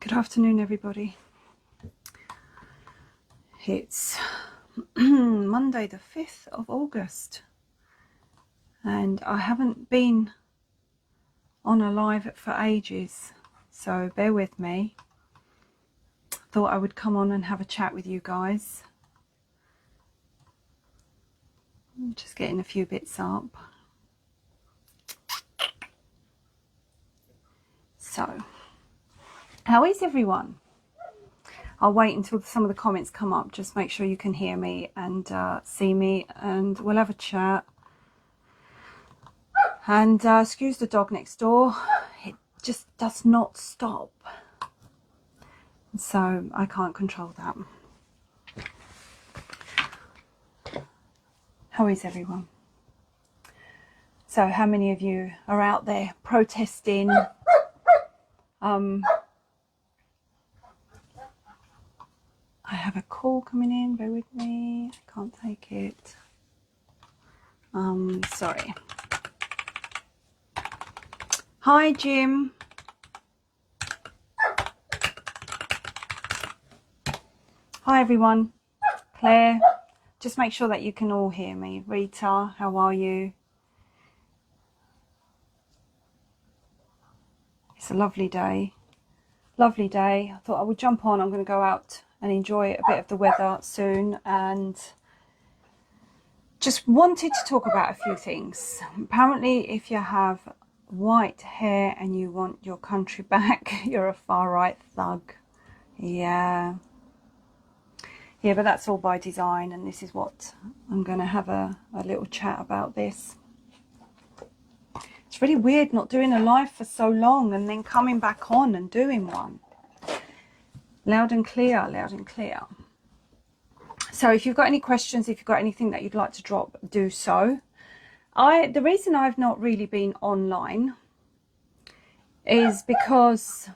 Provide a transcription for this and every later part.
Good afternoon, everybody. It's Monday the 5th of August and I haven't been on a live for ages, so bear with me. Thought I would come on and have a chat with you guys. I'm just getting a few bits up. So, how is everyone? I'll wait until some of the comments come up. Just make sure you can hear me and see me, and we'll have a chat. And excuse the dog next door. It just does not stop. So I can't control that. How is everyone? So how many of you are out there protesting? I have a call coming in, bear with me, I can't take it. Sorry. Hi Jim. Hi everyone. Claire, just make sure that you can all hear me. Rita, how are you? It's a lovely day. Lovely day. I thought I would jump on. I'm going to go out and enjoy a bit of the weather soon, and just wanted to talk about a few things. Apparently, if you have white hair and you want your country back, you're a far right thug. Yeah, but that's all by design, and this is what I'm going to have a little chat about this. It's really weird not doing a live for so long and then coming back on and doing one. Loud and clear, loud and clear. So if you've got any questions, if you've got anything that you'd like to drop, do so. The reason I've not really been online is because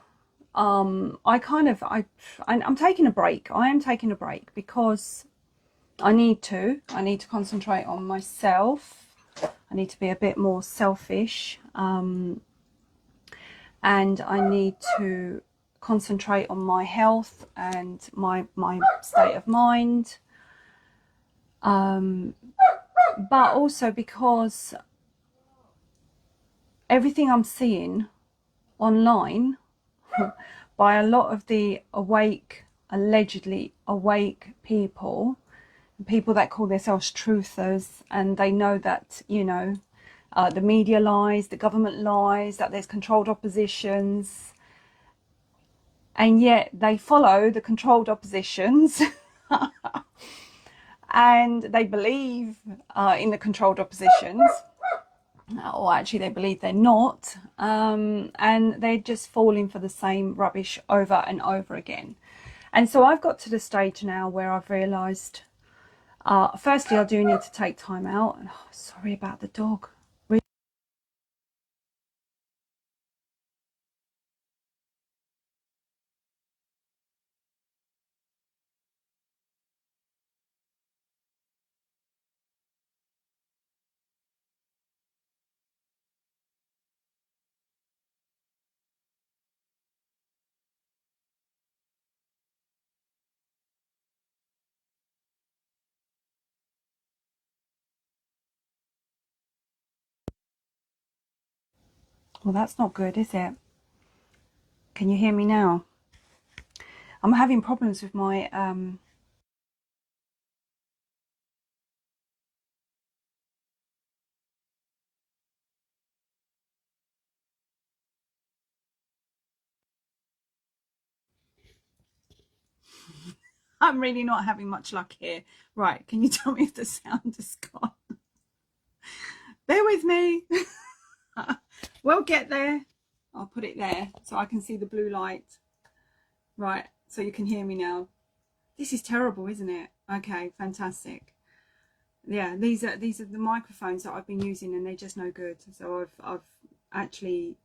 I'm taking a break. I am taking a break because I need to concentrate on myself. I need to be a bit more selfish, and I need to concentrate on my health and my state of mind, but also because everything I'm seeing online by a lot of the allegedly awake people that call themselves truthers, and they know that, you know, the media lies, the government lies, that there's controlled oppositions, and yet they follow the controlled oppositions and they believe in the controlled oppositions, or actually they believe they're not, and they're just falling for the same rubbish over and over again. And so I've got to the stage now where I've realised, firstly, I do need to take time out. Oh, sorry about the dog. Well, that's not good, is it? Can you hear me now? I'm having problems with my I'm really not having much luck here. Right, can you tell me if the sound is gone? Bear with me. We'll get there. I'll put it there so I can see the blue light. Right, so you can hear me now. This is terrible, isn't it? Okay, fantastic. Yeah, these are the microphones that I've been using, and they're just no good. So I've actually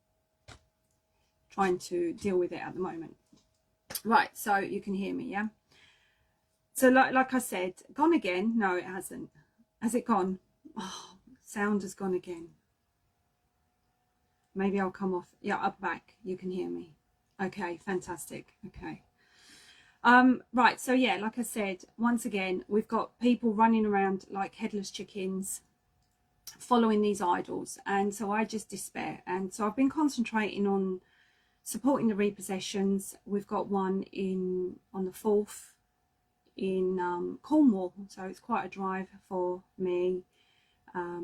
trying to deal with it at the moment. Right, so you can hear me, yeah? So like I said, gone again? No, it hasn't. Has it gone? Oh, sound has gone again. Maybe I'll come off. Yeah, up back. You can hear me. Okay, fantastic. Okay. Right, so yeah, like I said, once again, we've got people running around like headless chickens following these idols, and so I just despair. And so I've been concentrating on supporting the repossessions. We've got one in on the 4th in Cornwall, so it's quite a drive for me,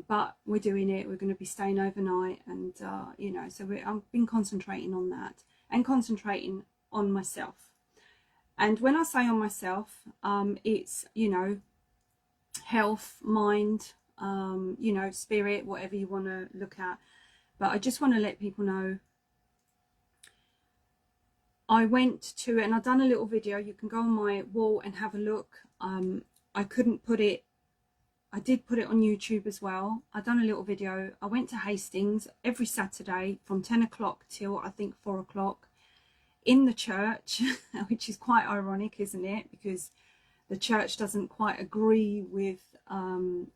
but we're doing it. We're going to be staying overnight, and you know, so I've been concentrating on that and concentrating on myself. And when I say on myself, it's, you know, health, mind, you know, spirit, whatever you want to look at. But I just want to let people know, I went to, and I've done a little video, you can go on my wall and have a look. I couldn't put it, I did put it on YouTube as well. I've done a little video. I went to Hastings every Saturday from 10 o'clock till I think 4 o'clock in the church, which is quite ironic, isn't it? Because the church doesn't quite agree with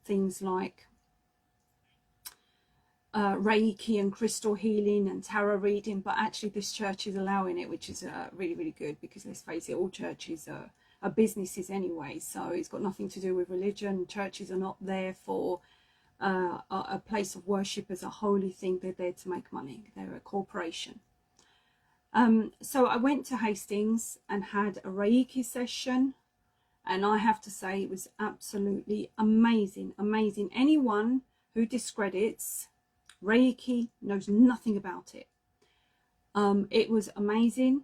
things like Reiki and crystal healing and tarot reading, but actually this church is allowing it, which is really, really good, because let's face it, all churches are businesses anyway, so it's got nothing to do with religion. Churches are not there for a place of worship as a holy thing. They're there to make money. They're a corporation. So I went to Hastings and had a Reiki session, and I have to say it was absolutely amazing, amazing. Anyone who discredits Reiki knows nothing about it. It was amazing.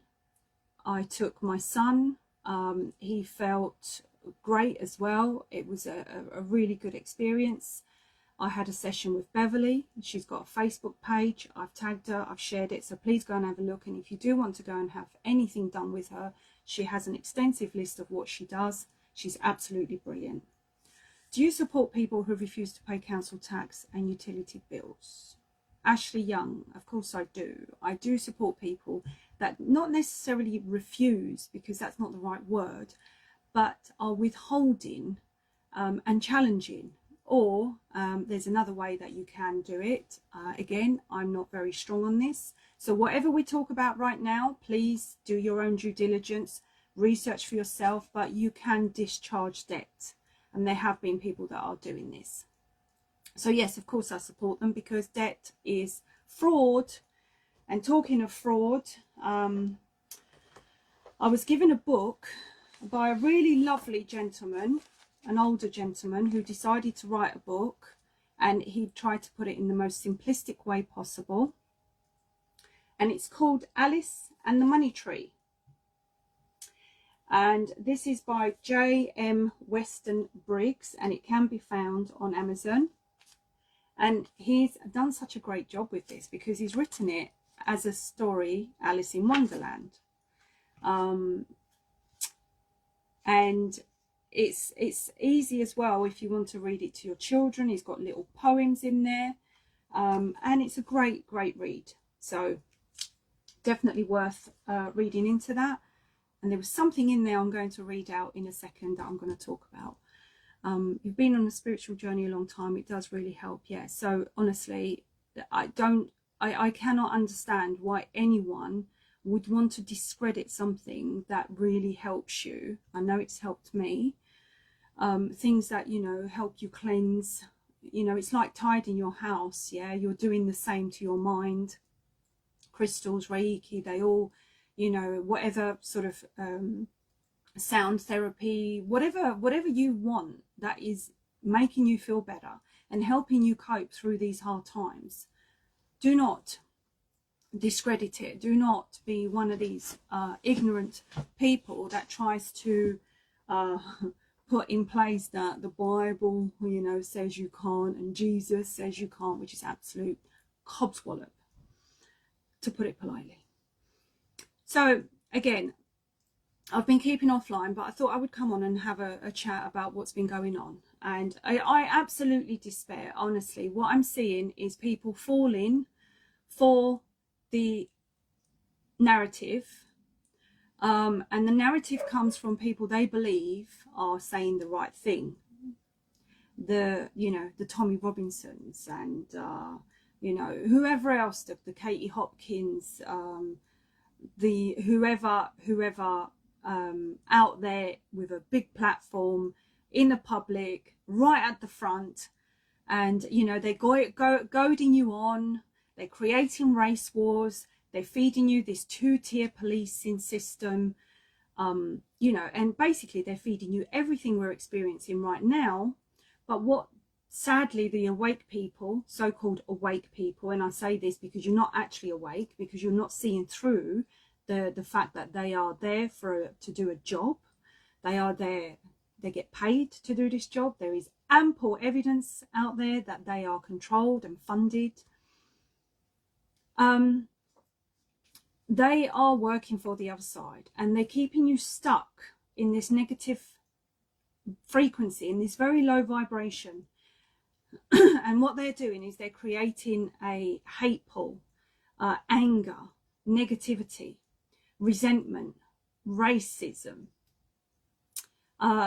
I took my son. He felt great as well. It was a really good experience. I had a session with Beverly. She's got a Facebook page. I've tagged her, I've shared it, so please go and have a look. And if you do want to go and have anything done with her, she has an extensive list of what she does. She's absolutely brilliant. Do you support people who refuse to pay council tax and utility bills? Ashley Young, of course I do. I do support people that not necessarily refuse, because that's not the right word, but are withholding and challenging. Or there's another way that you can do it. Again, I'm not very strong on this. So whatever we talk about right now, please do your own due diligence, research for yourself, but you can discharge debt. And there have been people that are doing this. So yes, of course I support them, because debt is fraud. And talking of fraud, I was given a book by a really lovely gentleman, an older gentleman, who decided to write a book, and he tried to put it in the most simplistic way possible. And it's called Alice and the Money Tree. And this is by J.M. Weston Briggs, and it can be found on Amazon. And he's done such a great job with this, because he's written it as a story, Alice in Wonderland. And it's easy as well if you want to read it to your children. He's got little poems in there, and it's a great read. So definitely worth reading into that. And there was something in there I'm going to read out in a second that I'm going to talk about. You've been on a spiritual journey a long time. It does really help. Yeah. So honestly, I cannot understand why anyone would want to discredit something that really helps you. I know it's helped me. Things that, you know, help you cleanse. You know, it's like tidying your house. Yeah, you're doing the same to your mind. Crystals, Reiki, they all, you know, whatever sort of sound therapy, whatever you want that is making you feel better and helping you cope through these hard times. Do not discredit it. Do not be one of these ignorant people that tries to put in place that the Bible, you know, says you can't, and Jesus says you can't, which is absolute cobswallop, to put it politely. So again, I've been keeping offline, but I thought I would come on and have a chat about what's been going on. And I absolutely despair, honestly. What I'm seeing is people falling for the narrative. And the narrative comes from people they believe are saying the right thing. You know, the Tommy Robinsons and, you know, whoever else, the Katie Hopkins, the whoever out there with a big platform in the public, right at the front, and you know they're goading you on. They're creating race wars. They're feeding you this two-tier policing system. You know, and basically they're feeding you everything we're experiencing right now. But what sadly the awake people, so-called awake people, and I say this because you're not actually awake, because you're not seeing through the fact that they are there to do a job. They are there, they get paid to do this job. There is ample evidence out there that they are controlled and funded. They are working for the other side, and they're keeping you stuck in this negative frequency, in this very low vibration. And what they're doing is they're creating a hate pool, anger, negativity, resentment, racism,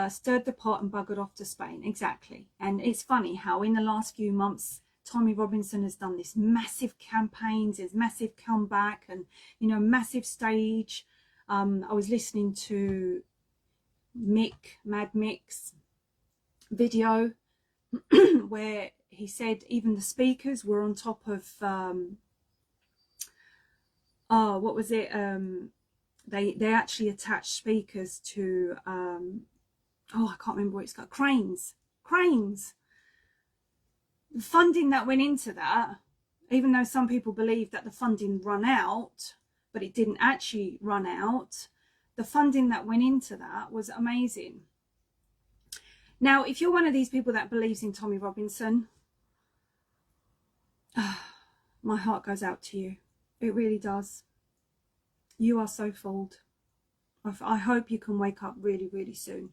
stirred the pot and buggered off to Spain. Exactly. And it's funny how in the last few months Tommy Robinson has done this massive campaigns, his massive comeback, and you know, massive stage. I was listening to Mad Mick's video where he said even the speakers were on top of what was it, they actually attached speakers to I can't remember what it's called, cranes. The funding that went into that, even though some people believe that the funding run out, but it didn't actually run out, the funding that went into that was amazing. Now, if you're one of these people that believes in Tommy Robinson, my heart goes out to you. It really does. You are so fooled. I hope you can wake up really, really soon.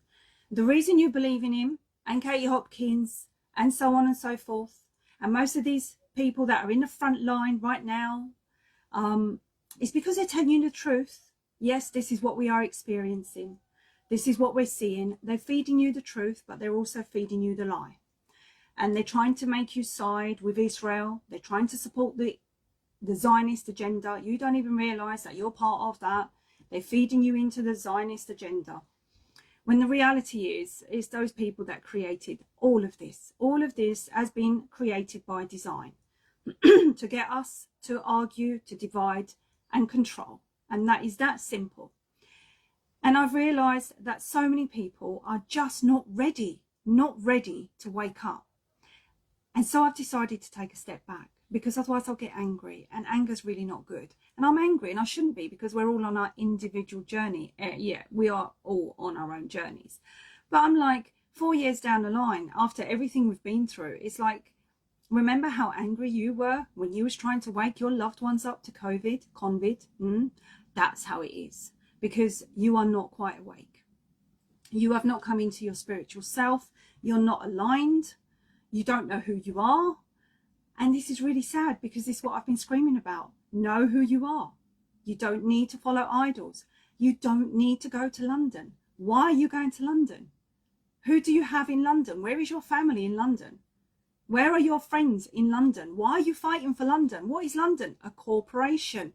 The reason you believe in him and Katie Hopkins and so on and so forth, and most of these people that are in the front line right now, is because they're telling you the truth. Yes, this is what we are experiencing. This is what we're seeing. They're feeding you the truth, but they're also feeding you the lie. And they're trying to make you side with Israel. They're trying to support the Zionist agenda. You don't even realize that you're part of that. They're feeding you into the Zionist agenda. When the reality is those people that created all of this. All of this has been created by design to get us to argue, to divide and control. And that is that simple. And I've realized that so many people are just not ready to wake up. And so I've decided to take a step back, because otherwise I'll get angry, and anger's really not good. And I'm angry, and I shouldn't be, because we're all on our individual journey. Yeah, we are all on our own journeys. But I'm like, 4 years down the line, after everything we've been through, it's like, remember how angry you were when you was trying to wake your loved ones up to COVID? That's how it is, because you are not quite awake. You have not come into your spiritual self. You're not aligned. You don't know who you are. And this is really sad, because this is what I've been screaming about. Know who you are. You don't need to follow idols. You don't need to go to London. Why are you going to London? Who do you have in London? Where is your family in London? Where are your friends in London? Why are you fighting for London? What is London? A corporation.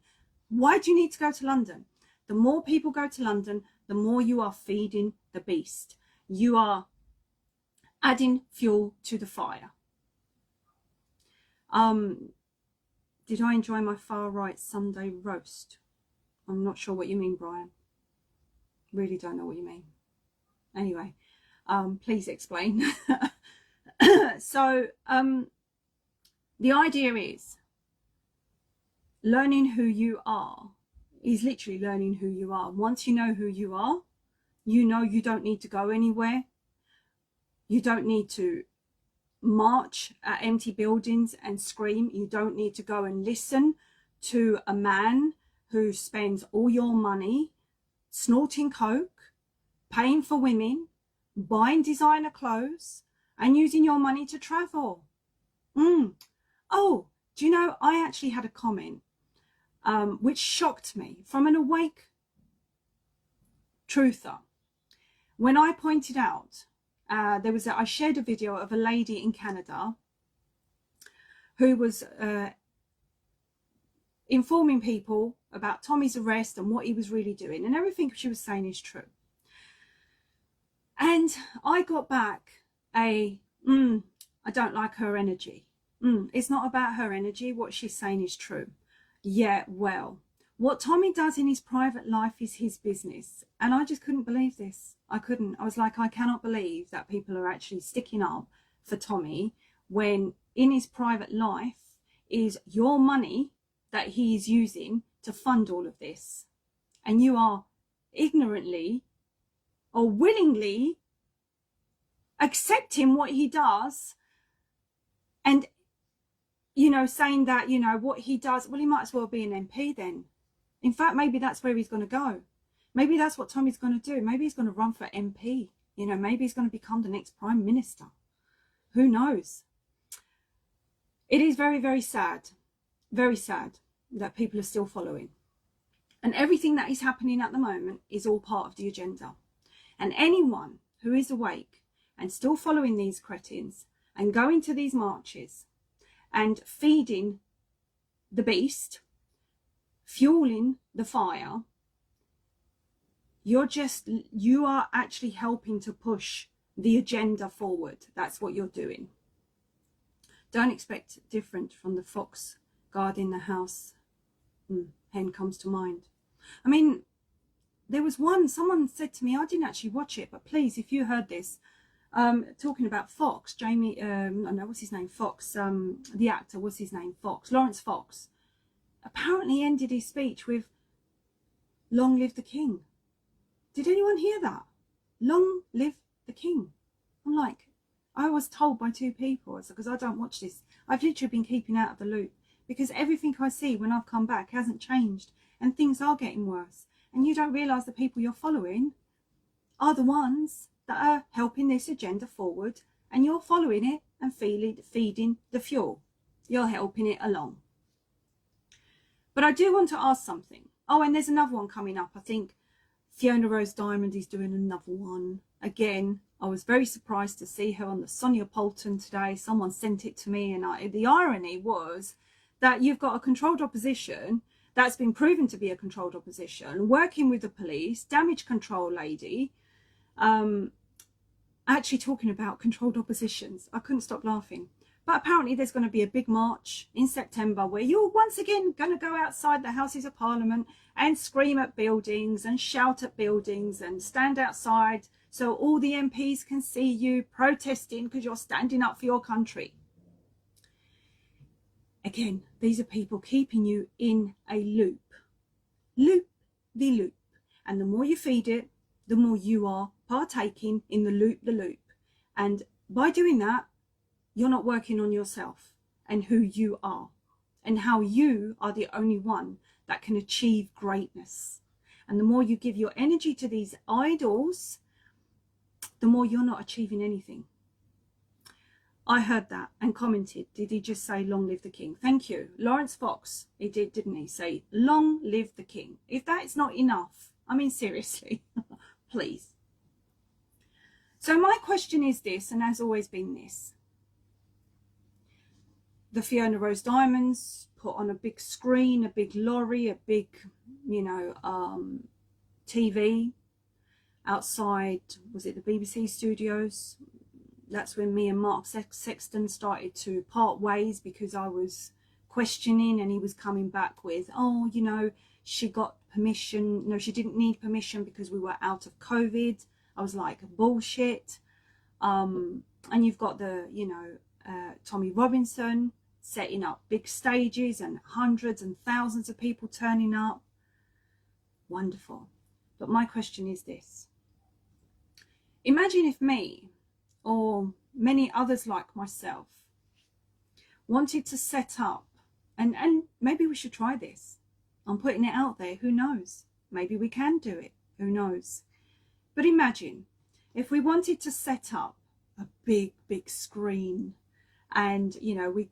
Why do you need to go to London? The more people go to London, the more you are feeding the beast. You are adding fuel to the fire. Did I enjoy my far right Sunday roast? I'm not sure what you mean, Brian. Really don't know what you mean. Anyway, please explain. So, the idea is learning who you are is literally learning who you are. Once you know who you are, you know you don't need to go anywhere. You don't need to march at empty buildings and scream. You don't need to go and listen to a man who spends all your money snorting coke, paying for women, buying designer clothes, and using your money to travel. Oh, do you know, I actually had a comment which shocked me from an awake truther. When I pointed out, I shared a video of a lady in Canada who was informing people about Tommy's arrest and what he was really doing, and everything she was saying is true. And I got back I don't like her energy. It's not about her energy. What she's saying is true. Yeah, well, what Tommy does in his private life is his business. And I just couldn't believe this. I couldn't. I was like, I cannot believe that people are actually sticking up for Tommy when in his private life is your money that he is using to fund all of this. And you are ignorantly or willingly accepting what he does and, you know, saying that, you know, what he does, well, he might as well be an MP then. In fact, maybe that's where he's going to go. Maybe that's what Tommy's going to do. Maybe he's going to run for MP. You know, maybe he's going to become the next Prime Minister. Who knows? It is very, very sad that people are still following. And everything that is happening at the moment is all part of the agenda. And anyone who is awake and still following these cretins and going to these marches and feeding the beast, fueling the fire, you are actually helping to push the agenda forward. That's what you're doing. Don't expect different from the fox guarding the house. Hen comes to mind. I mean, there was someone said to me, I didn't actually watch it, but please, if you heard this, talking about Fox, Jamie, I don't know, what's his name, Fox, the actor, what's his name, Fox, Lawrence Fox, apparently ended his speech with, "Long live the king." Did anyone hear that? Long live the king. I'm like, I was told by two people, because I don't watch this. I've literally been keeping out of the loop because everything I see when I've come back hasn't changed and things are getting worse. And you don't realise the people you're following are the ones that are helping this agenda forward, and you're following it and feeding the fuel. You're helping it along. But I do want to ask something. Oh, and there's another one coming up. I think Fiona Rose Diamond is doing another one. Again, I was very surprised to see her on the Sonia Poulton today. Someone sent it to me, and the irony was that you've got a controlled opposition that's been proven to be a controlled opposition, working with the police, damage control lady, actually talking about controlled oppositions. I couldn't stop laughing. But apparently there's going to be a big march in September where you're once again going to go outside the Houses of Parliament and scream at buildings and shout at buildings and stand outside so all the MPs can see you protesting because you're standing up for your country. Again, these are people keeping you in a loop. Loop the loop. And the more you feed it, the more you are partaking in the loop. And by doing that, you're not working on yourself and who you are and how you are the only one that can achieve greatness. And the more you give your energy to these idols, the more you're not achieving anything. I heard that and commented, did he just say long live the king? Thank you. Lawrence Fox, he did, didn't he? Say long live the king. If that is not enough, I mean, seriously, please. So my question is this, and has always been this. The Fiona Rose Diamonds put on a big screen, a big lorry, a big, TV outside, was it the BBC studios? That's when me and Mark Sexton started to part ways because I was questioning and he was coming back with, oh, you know, she got permission. No, she didn't need permission because we were out of COVID. I was like, bullshit. And you've got the, Tommy Robinson setting up big stages and hundreds and thousands of people turning up. Wonderful. But my question is this. Imagine if me or many others like myself wanted to set up, and maybe we should try this. I'm putting it out there. Who knows? Maybe we can do it. Who knows? But imagine if we wanted to set up a big screen and,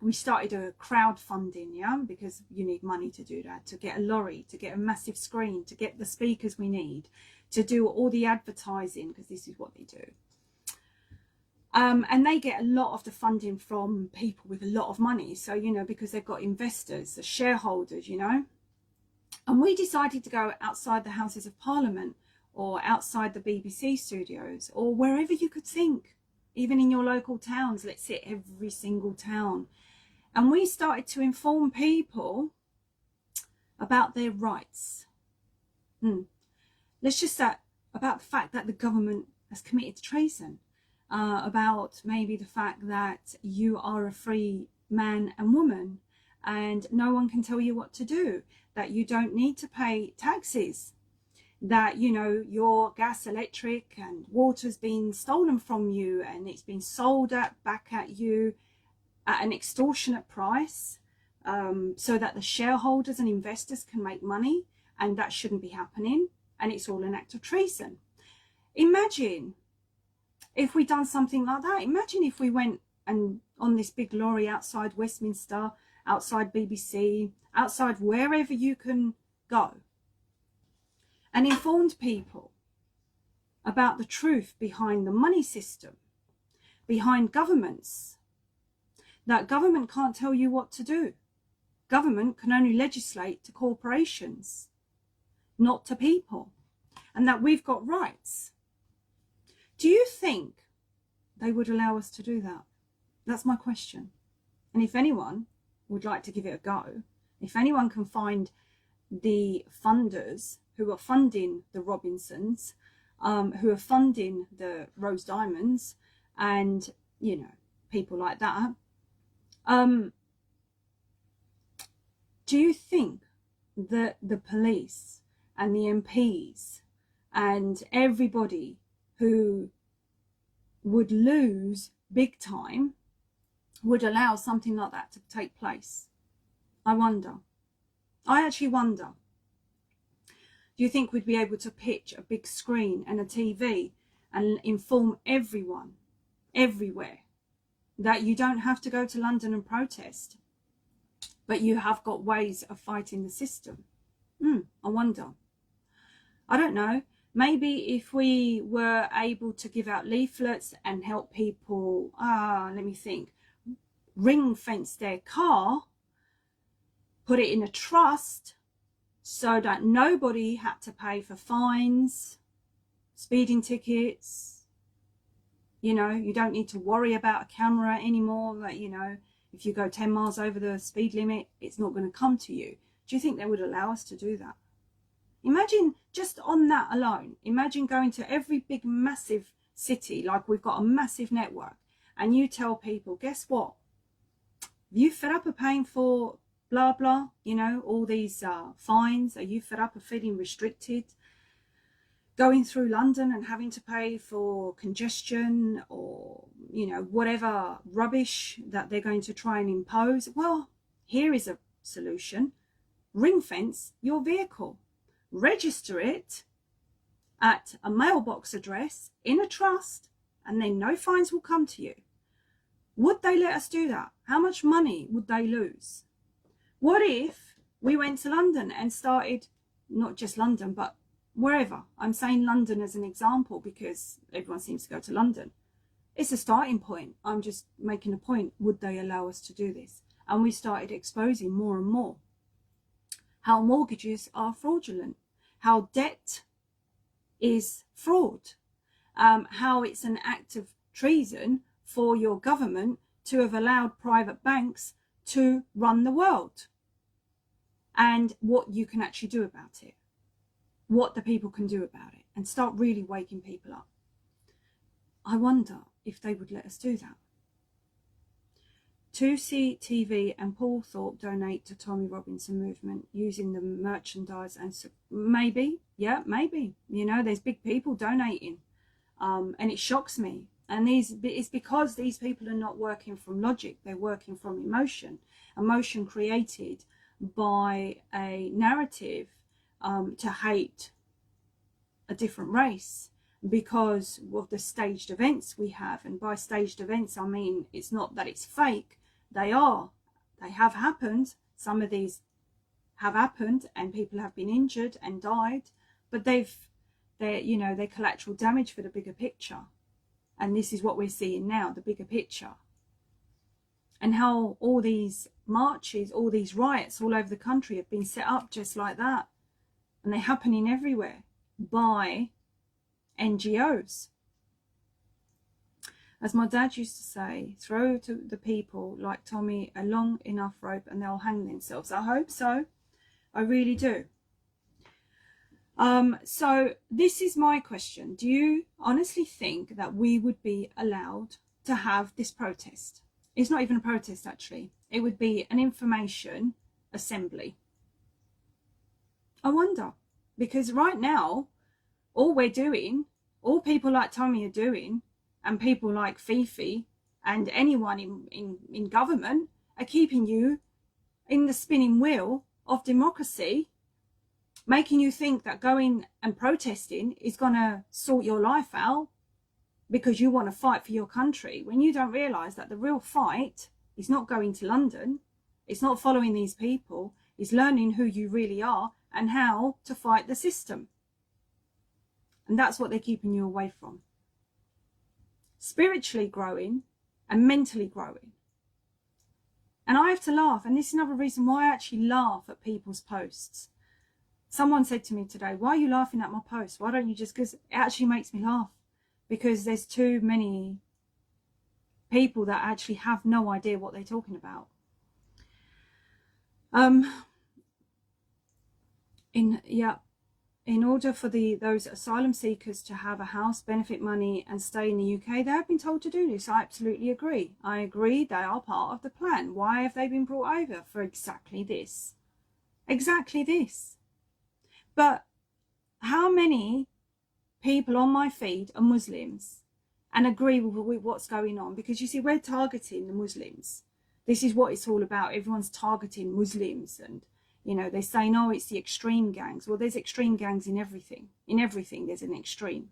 we started a crowdfunding, yeah, because you need money to do that, to get a lorry, to get a massive screen, to get the speakers we need, to do all the advertising, because this is what they do. And they get a lot of the funding from people with a lot of money. So, you know, because they've got investors, the shareholders, you know. And we decided to go outside the Houses of Parliament or outside the BBC studios or wherever you could think, even in your local towns. Let's say every single town. And we started to inform people about their rights. Let's just say about the fact that the government has committed treason. About maybe the fact that you are a free man and woman and no one can tell you what to do, that you don't need to pay taxes, that, you know, your gas, electric and water's been stolen from you and it's been sold back at you at an extortionate price, so that the shareholders and investors can make money, and that shouldn't be happening, and it's all an act of treason. Imagine if we'd done something like that. Imagine if we went and on this big lorry outside Westminster, outside BBC, outside wherever you can go, and informed people about the truth behind the money system, behind governments, that government can't tell you what to do. Government can only legislate to corporations, not to people, and that we've got rights. Do you think they would allow us to do that? That's my question. And if anyone would like to give it a go, if anyone can find the funders who are funding the Robinsons, who are funding the Rose Diamonds, and, you know, people like that, do you think that the police and the MPs and everybody who would lose big time would allow something like that to take place? I wonder. I actually wonder. Do you think we'd be able to pitch a big screen and a TV and inform everyone, everywhere, that you don't have to go to London and protest, but you have got ways of fighting the system? I wonder. I don't know. Maybe if we were able to give out leaflets and help people, let me think, ring fence their car, put it in a trust so that nobody had to pay for fines, speeding tickets. You know, you don't need to worry about a camera anymore, that, you know, if you go 10 miles over the speed limit, it's not going to come to you. Do you think they would allow us to do that? Imagine just on that alone, imagine going to every big massive city, like we've got a massive network, and you tell people, guess what? You fed up of paying for blah, blah, you know, all these fines? Are you fed up of feeling restricted? Going through London and having to pay for congestion or, you know, whatever rubbish that they're going to try and impose? Well, here is a solution. Ring fence your vehicle. Register it at a mailbox address in a trust, and then no fines will come to you. Would they let us do that? How much money would they lose? What if we went to London and started, not just London, but wherever? I'm saying London as an example because everyone seems to go to London. It's a starting point. I'm just making a point. Would they allow us to do this? And we started exposing more and more how mortgages are fraudulent, how debt is fraud, how it's an act of treason for your government to have allowed private banks to run the world, and what you can actually do about it, what the people can do about it, and start really waking people up. I wonder if they would let us do that. 2CTV and Paul Thorpe donate to Tommy Robinson movement using the merchandise, and maybe, yeah, maybe, you know, there's big people donating, and it shocks me. And it's because these people are not working from logic, they're working from emotion created by a narrative to hate a different race because of the staged events we have. And by staged events, I mean, it's not that it's fake. They have happened. Some of these have happened and people have been injured and died, but they're collateral damage for the bigger picture. And this is what we're seeing now, the bigger picture. And how all these marches, all these riots all over the country have been set up just like that. And they're happening everywhere by NGOs. As my dad used to say, throw to the people like Tommy a long enough rope and they'll hang themselves. I hope so. I really do. So this is my question. Do you honestly think that we would be allowed to have this protest? It's not even a protest, actually. It would be an information assembly. I wonder, because right now, all we're doing, all people like Tommy are doing, and people like Fifi and anyone in government are keeping you in the spinning wheel of democracy, making you think that going and protesting is going to sort your life out because you want to fight for your country, when you don't realise that the real fight is not going to London, it's not following these people, it's learning who you really are and how to fight the system. And that's what they're keeping you away from. Spiritually growing and mentally growing. And I have to laugh, and this is another reason why I actually laugh at people's posts. Someone said to me today, why are you laughing at my post? Why don't you just, because it actually makes me laugh. Because there's too many people that actually have no idea what they're talking about. In order for those asylum seekers to have a house, benefit money and stay in the UK, they have been told to do this. I absolutely agree. I agree they are part of the plan. Why have they been brought over? For exactly this. Exactly this. But how many people on my feed are Muslims and agree with what's going on? Because you see, we're targeting the Muslims. This is what it's all about. Everyone's targeting Muslims, and you know, they're saying, oh, it's the extreme gangs. Well, there's extreme gangs in everything. In everything there's an extreme,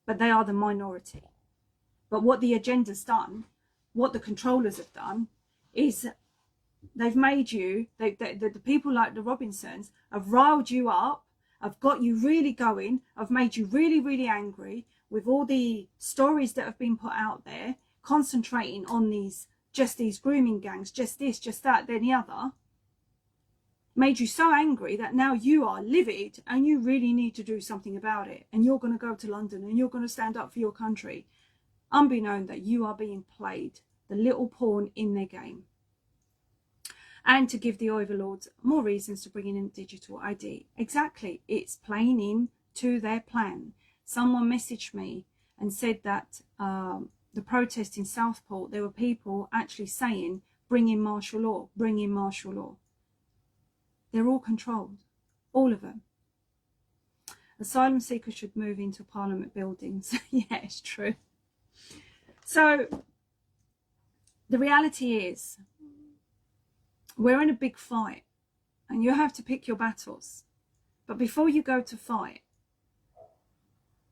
but they are the minority. But what the agenda's done, what the controllers have done, is they've made you, the people like the Robinsons have riled you up, have got you really going, have made you really, really angry with all the stories that have been put out there, concentrating on these grooming gangs, just this, just that, then the other. Made you so angry that now you are livid and you really need to do something about it. And you're going to go to London and you're going to stand up for your country. Unbeknown that you are being played, the little pawn in their game. And to give the overlords more reasons to bring in digital ID. Exactly. It's playing into their plan. Someone messaged me and said that the protest in Southport, there were people actually saying, bring in martial law, bring in martial law. They're all controlled, all of them. Asylum seekers should move into Parliament buildings. Yeah, it's true. So the reality is, we're in a big fight and you have to pick your battles. But before you go to fight,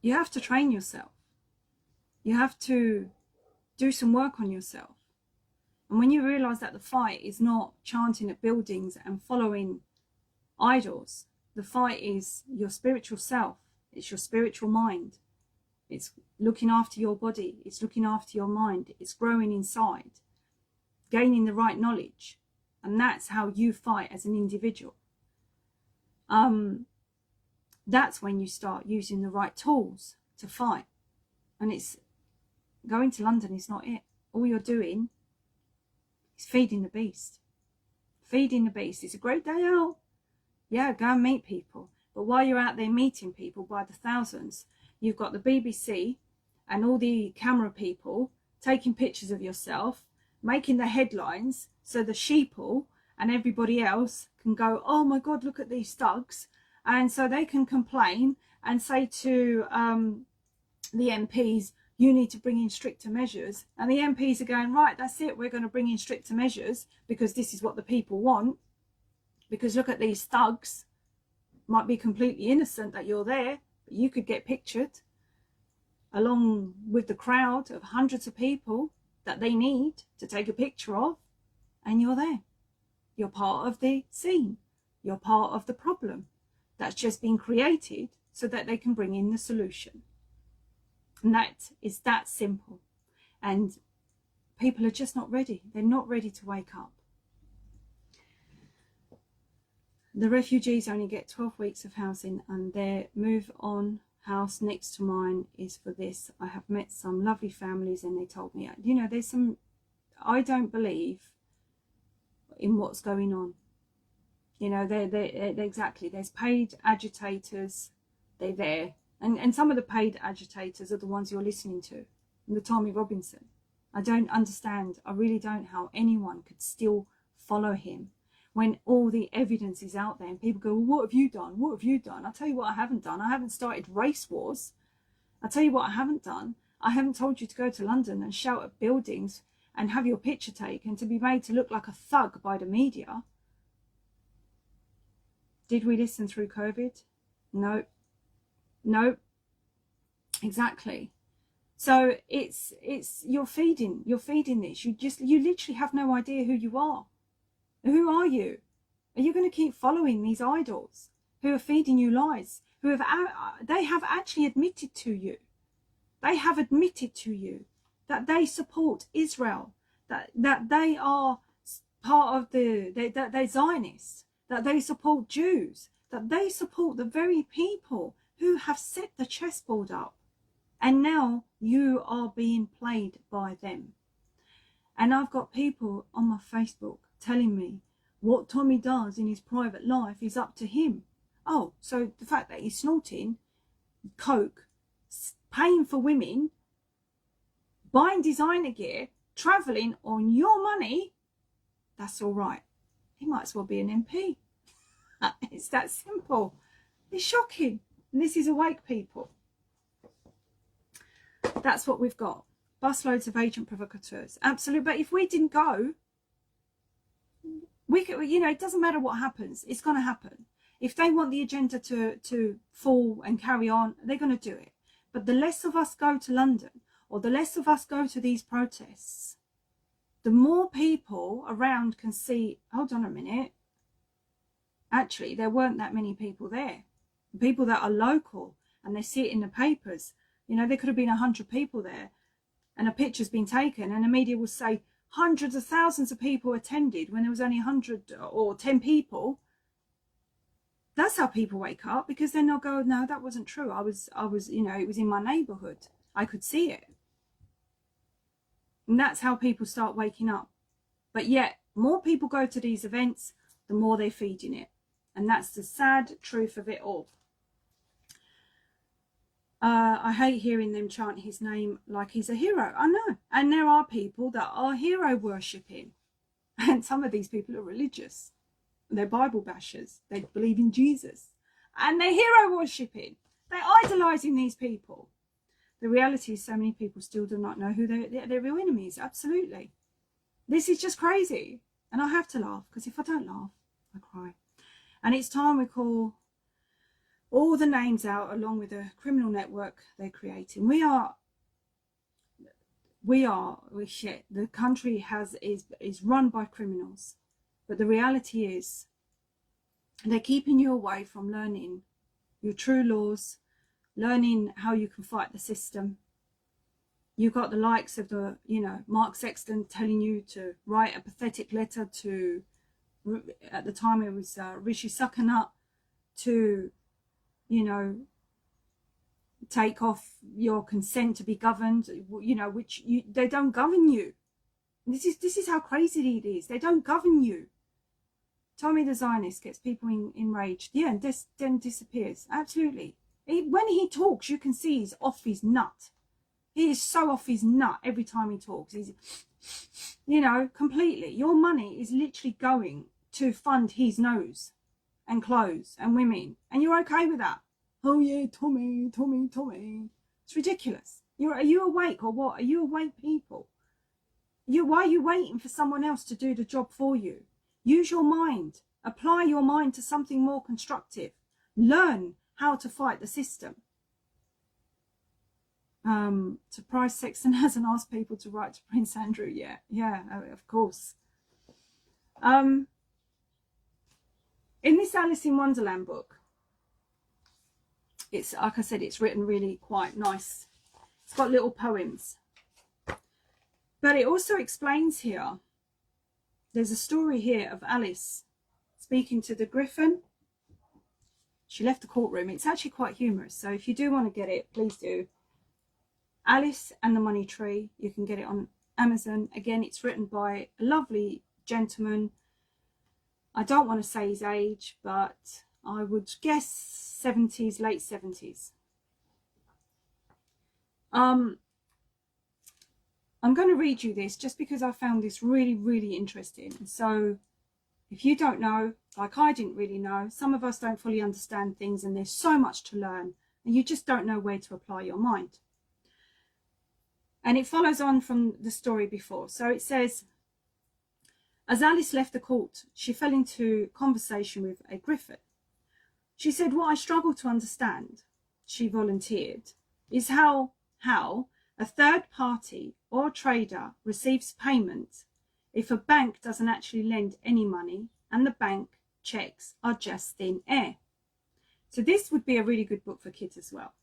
you have to train yourself. You have to do some work on yourself. And when you realise that the fight is not chanting at buildings and following idols, the fight is your spiritual self. It's your spiritual mind. It's looking after your body. It's looking after your mind. It's growing inside, gaining the right knowledge. And that's how you fight as an individual. That's when you start using the right tools to fight. And it's going to London is not it. All you're doing is feeding the beast. Feeding the beast. It's a great day out. Yeah, go and meet people. But while you're out there meeting people by the thousands, you've got the BBC and all the camera people taking pictures of yourself, making the headlines so the sheeple and everybody else can go, oh my God, look at these thugs. And so they can complain and say to the MPs, you need to bring in stricter measures. And the MPs are going, right, that's it. We're going to bring in stricter measures because this is what the people want. Because look at these thugs. Might be completely innocent that you're there, but you could get pictured along with the crowd of hundreds of people that they need to take a picture of, and you're there. You're part of the scene. You're part of the problem that's just been created so that they can bring in the solution. And that is that simple. And people are just not ready. They're not ready to wake up. The refugees only get 12 weeks of housing, and their move on house next to mine is for this. I have met some lovely families, and they told me, you know, there's some, I don't believe in what's going on. You know, they're exactly, there's paid agitators, they're there. And some of the paid agitators are the ones you're listening to, the Tommy Robinson. I don't understand, I really don't, how anyone could still follow him when all the evidence is out there and people go, well, what have you done? What have you done? I'll tell you what I haven't done. I haven't started race wars. I'll tell you what I haven't done. I haven't told you to go to London and shout at buildings and have your picture taken to be made to look like a thug by the media. Did we listen through COVID? No. No. Exactly. So it's you're feeding this. You literally have no idea who you are. Who are you? Are you going to keep following these idols who are feeding you lies? They have actually admitted to you. They have admitted to you that they support Israel, that they are part of that they're Zionists, that they support Jews, that they support the very people who have set the chessboard up. And now you are being played by them. And I've got people on my Facebook telling me what Tommy does in his private life is up to him. Oh, so the fact that he's snorting coke, paying for women, buying designer gear, travelling on your money, that's all right. He might as well be an MP. It's that simple. It's shocking. And this is awake people. That's what we've got. Busloads of agent provocateurs. Absolutely. But if we didn't go, we could, you know, it doesn't matter what happens. It's going to happen. If they want the agenda to fall and carry on, they're going to do it. But the less of us go to London, or the less of us go to these protests, the more people around can see, hold on a minute, actually, there weren't that many people there. People that are local, and they see it in the papers. You know, there could have been 100 people there, and a picture's been taken, and the media will say hundreds of thousands of people attended when there was only 100 or 10 people. That's how people wake up, because then they'll go, no, that wasn't true. I was, you know, it was in my neighborhood. I could see it. And that's how people start waking up. But yet, more people go to these events, the more they're feeding it. And that's the sad truth of it all. I hate hearing them chant his name like he's a hero. I know. And there are people that are hero worshipping. And some of these people are religious. They're Bible bashers. They believe in Jesus. And they're hero worshipping. They're idolizing these people. The reality is so many people still do not know who their real enemy is. Absolutely. This is just crazy. And I have to laugh, because if I don't laugh, I cry. And it's time we call all the names out, along with the criminal network they're creating. We're shit. The country is run by criminals. But the reality is they're keeping you away from learning your true laws, learning how you can fight the system. You've got the likes of the, you know, Mark Sexton telling you to write a pathetic letter to, at the time it was Rishi Sunak, to, you know, take off your consent to be governed, you know, they don't govern you. This is how crazy it is. They don't govern you. Tommy the Zionist gets people enraged. Yeah, and then disappears. Absolutely. When he talks, you can see he's off his nut. He is so off his nut every time he talks. He's, you know, completely. Your money is literally going to fund his nose and clothes and women. And you're okay with that? Oh yeah, Tommy. It's ridiculous. Are you awake or what? Are you awake people? Why are you waiting for someone else to do the job for you? Use your mind. Apply your mind to something more constructive. Learn how to fight the system. Surprise Sexton hasn't asked people to write to Prince Andrew yet. Yeah, of course. In this Alice in Wonderland book, it's, like I said, it's written really quite nice. It's got little poems. But it also explains here, there's a story here of Alice speaking to the griffin. She left the courtroom. It's actually quite humorous. So if you do want to get it, please do. Alice and the Money Tree. You can get it on Amazon. Again, it's written by a lovely gentleman. I don't want to say his age, but I would guess 70s, late 70s. I'm going to read you this just because I found this really, really interesting. So if you don't know, like I didn't really know, some of us don't fully understand things, and there's so much to learn, and you just don't know where to apply your mind. And it follows on from the story before. So it says, as Alice left the court, she fell into conversation with a griffin. She said, what I struggle to understand, she volunteered, is how a third party or trader receives payment if a bank doesn't actually lend any money and the bank checks are just thin air. So this would be a really good book for kids as well.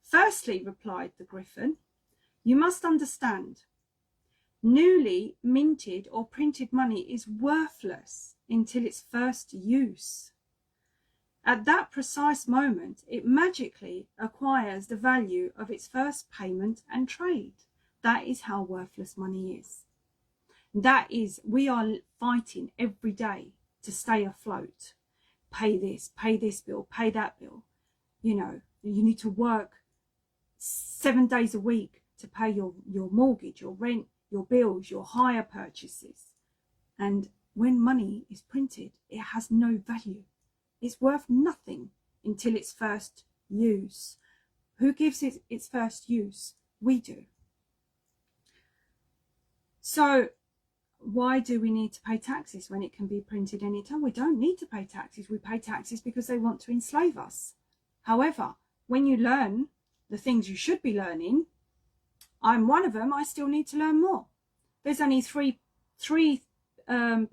Firstly, replied the griffin, you must understand, newly minted or printed money is worthless until its first use. At that precise moment, it magically acquires the value of its first payment and trade. That is how worthless money is. That is, we are fighting every day to stay afloat. Pay this bill, pay that bill. You know, you need to work 7 days a week to pay your mortgage, your rent, your bills, your hire purchases. And when money is printed, it has no value. It's worth nothing until its first use. Who gives it its first use? We do. So why do we need to pay taxes when it can be printed anytime? We don't need to pay taxes. We pay taxes because they want to enslave us. However, when you learn the things you should be learning, I'm one of them, I still need to learn more. There's only three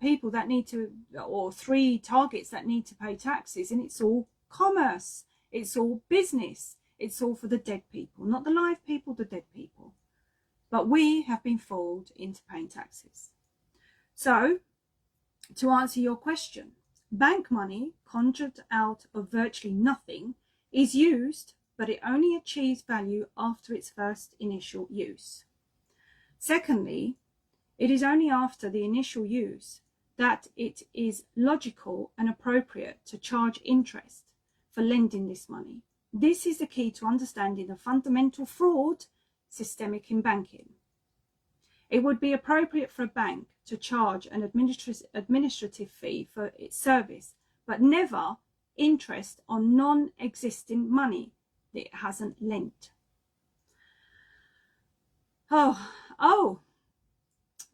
people that need to, or 3 targets that need to pay taxes, and it's all commerce, it's all business, it's all for the dead people, not the live people, the dead people. But we have been fooled into paying taxes. So, to answer your question, bank money conjured out of virtually nothing is used, but it only achieves value after its first initial use. Secondly, it is only after the initial use that it is logical and appropriate to charge interest for lending this money. This is the key to understanding the fundamental fraud systemic in banking. It would be appropriate for a bank to charge an administrative fee for its service, but never interest on non-existing money that it hasn't lent.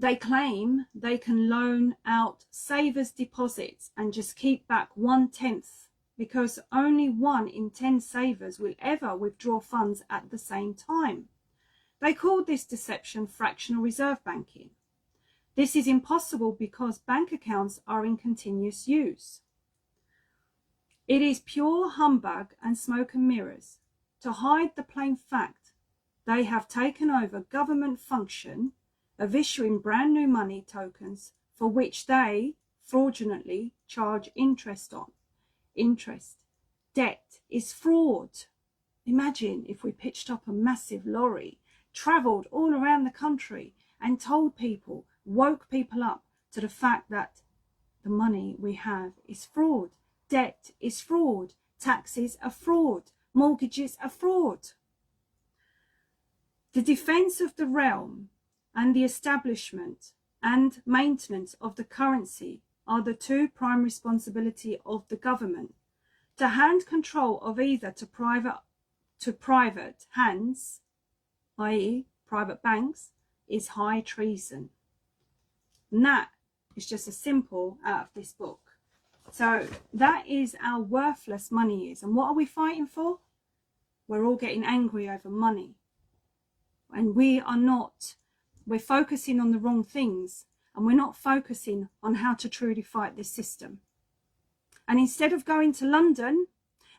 They claim they can loan out savers' deposits and just keep back 1/10 because only 1 in 10 savers will ever withdraw funds at the same time. They call this deception fractional reserve banking. This is impossible because bank accounts are in continuous use. It is pure humbug and smoke and mirrors to hide the plain fact they have taken over government function of issuing brand new money tokens for which they fraudulently charge interest on. Interest. Debt is fraud. Imagine if we pitched up a massive lorry, travelled all around the country and told people, woke people up to the fact that the money we have is fraud. Debt is fraud. Taxes are fraud. Mortgages are fraud. The defence of the realm and the establishment and maintenance of the currency are the 2 prime responsibility of the government. To hand control of either to private hands, i.e. private banks, is high treason. And that is just a simple out of this book. So that is how worthless money is. And what are we fighting for? We're all getting angry over money. And we're focusing on the wrong things, and we're not focusing on how to truly fight this system. And instead of going to London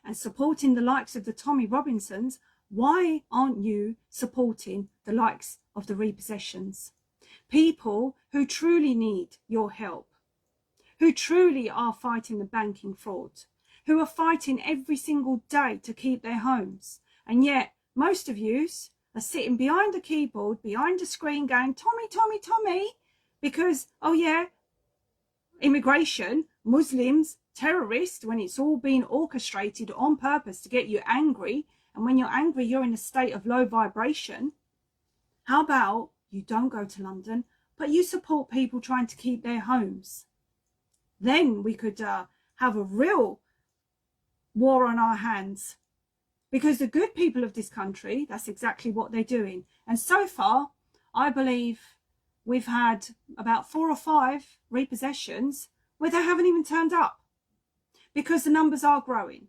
and supporting the likes of the Tommy Robinsons, Why aren't you supporting the likes of the repossessions? People who truly need your help, who truly are fighting the banking fraud, who are fighting every single day to keep their homes. And yet most of you are sitting behind a keyboard, behind a screen going, Tommy, Tommy, Tommy, because, oh yeah, immigration, Muslims, terrorists, when it's all been orchestrated on purpose to get you angry. And when you're angry, you're in a state of low vibration. How about you don't go to London, but you support people trying to keep their homes? Then we could have a real war on our hands. Because the good people of this country, that's exactly what they're doing. And so far, I believe we've had about 4 or 5 repossessions where they haven't even turned up. Because the numbers are growing.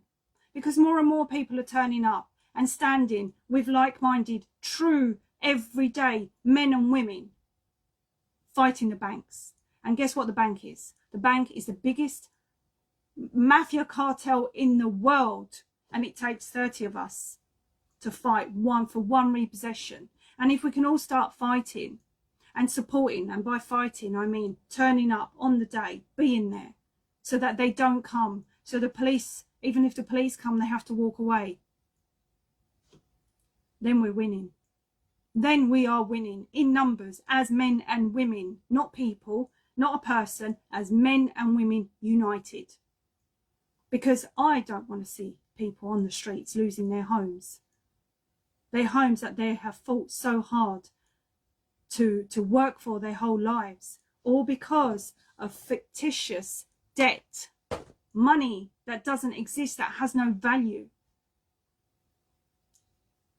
Because more and more people are turning up and standing with like-minded, true, everyday men and women fighting the banks. And guess what the bank is? The bank is the biggest mafia cartel in the world. And it takes 30 of us to fight for one repossession. And if we can all start fighting and supporting, and by fighting I mean turning up on the day, being there, so that they don't come, so the police, even if the police come, they have to walk away, then we're winning. Then we are winning in numbers as men and women, not people, not a person, as men and women united. Because I don't want to see people on the streets losing their homes that they have fought so hard to work for their whole lives, all because of fictitious debt, money that doesn't exist, that has no value.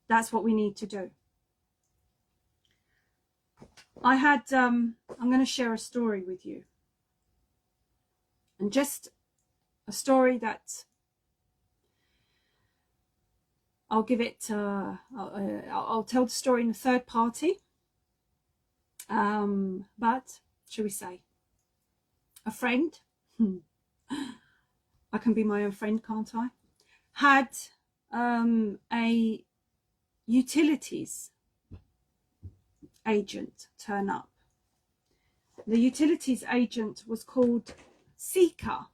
That's what we need to do. I had I'm going to share a story with you, and just a story that I'll give it, I'll tell the story in a third party. But, shall we say, a friend, I can be my own friend, can't I? Had a utilities agent turn up. The utilities agent was called Seeker.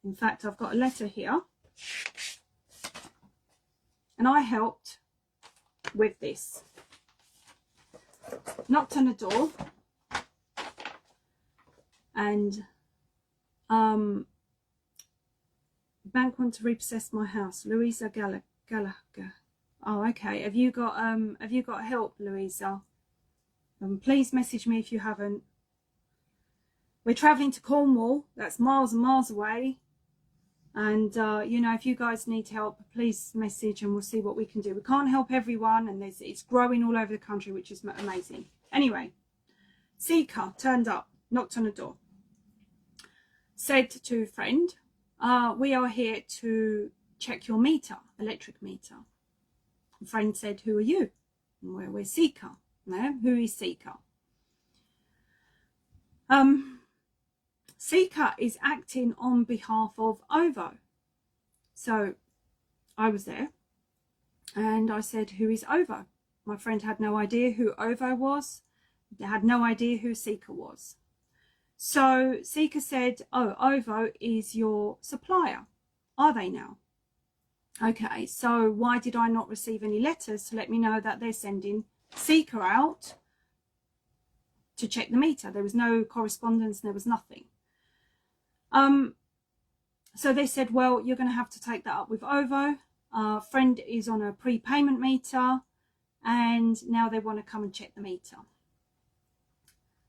In fact, I've got a letter here. And I helped with this. Knocked on a door, and bank want to repossess my house. Louisa Gallagher. Oh, okay. Have you got help, Louisa? Please message me if you haven't. We're traveling to Cornwall. That's miles and miles away. And, you know, if you guys need help, please message and we'll see what we can do. We can't help everyone, and it's growing all over the country, which is amazing. Anyway, Seeker turned up, knocked on the door, said to a friend, we are here to check your meter, electric meter. The friend said, who are you? And we're Seeker. No, who is Seeker? Seeker is acting on behalf of OVO. So I was there and I said, who is OVO? My friend had no idea who OVO was. They had no idea who Seeker was. So Seeker said, oh, OVO is your supplier. Are they now? Okay, so why did I not receive any letters to let me know that they're sending Seeker out to check the meter? There was no correspondence, there was nothing. So they said, well, you're going to have to take that up with OVO. Friend is on a prepayment meter and now they want to come and check the meter.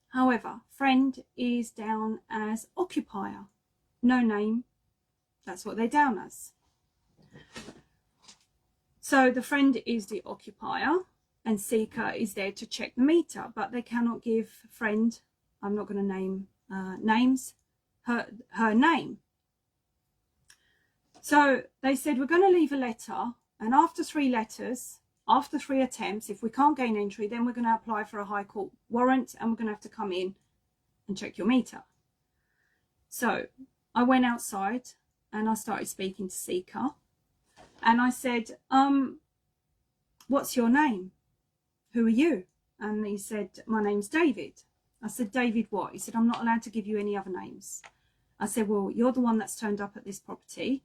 However, friend is down as occupier. No name. That's what they're down as. So the friend is the occupier and Seeker is there to check the meter, but they cannot give friend, I'm not going to name names, her name. So they said, we're going to leave a letter, and after 3 letters, after 3 attempts, if we can't gain entry, then we're going to apply for a High Court warrant and we're going to have to come in and check your meter. So I went outside and I started speaking to Seeker and I said, what's your name? Who are you? And he said, my name's David. I said, David what? He said, I'm not allowed to give you any other names. I said, well, you're the one that's turned up at this property,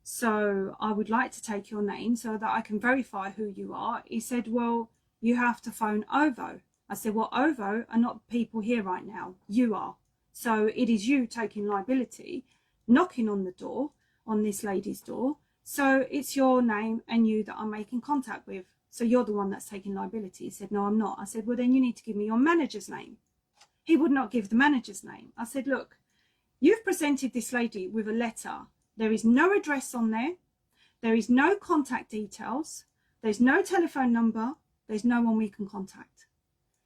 so I would like to take your name so that I can verify who you are. He said, well, you have to phone OVO. I said, well, OVO are not people here right now. You are. So it is you taking liability, knocking on the door, on this lady's door. So it's your name and you that I'm making contact with. So you're the one that's taking liability. He said, no, I'm not. I said, well, then you need to give me your manager's name. He would not give the manager's name. I said, look, you've presented this lady with a letter. There is no address on there. There is no contact details. There's no telephone number. There's no one we can contact.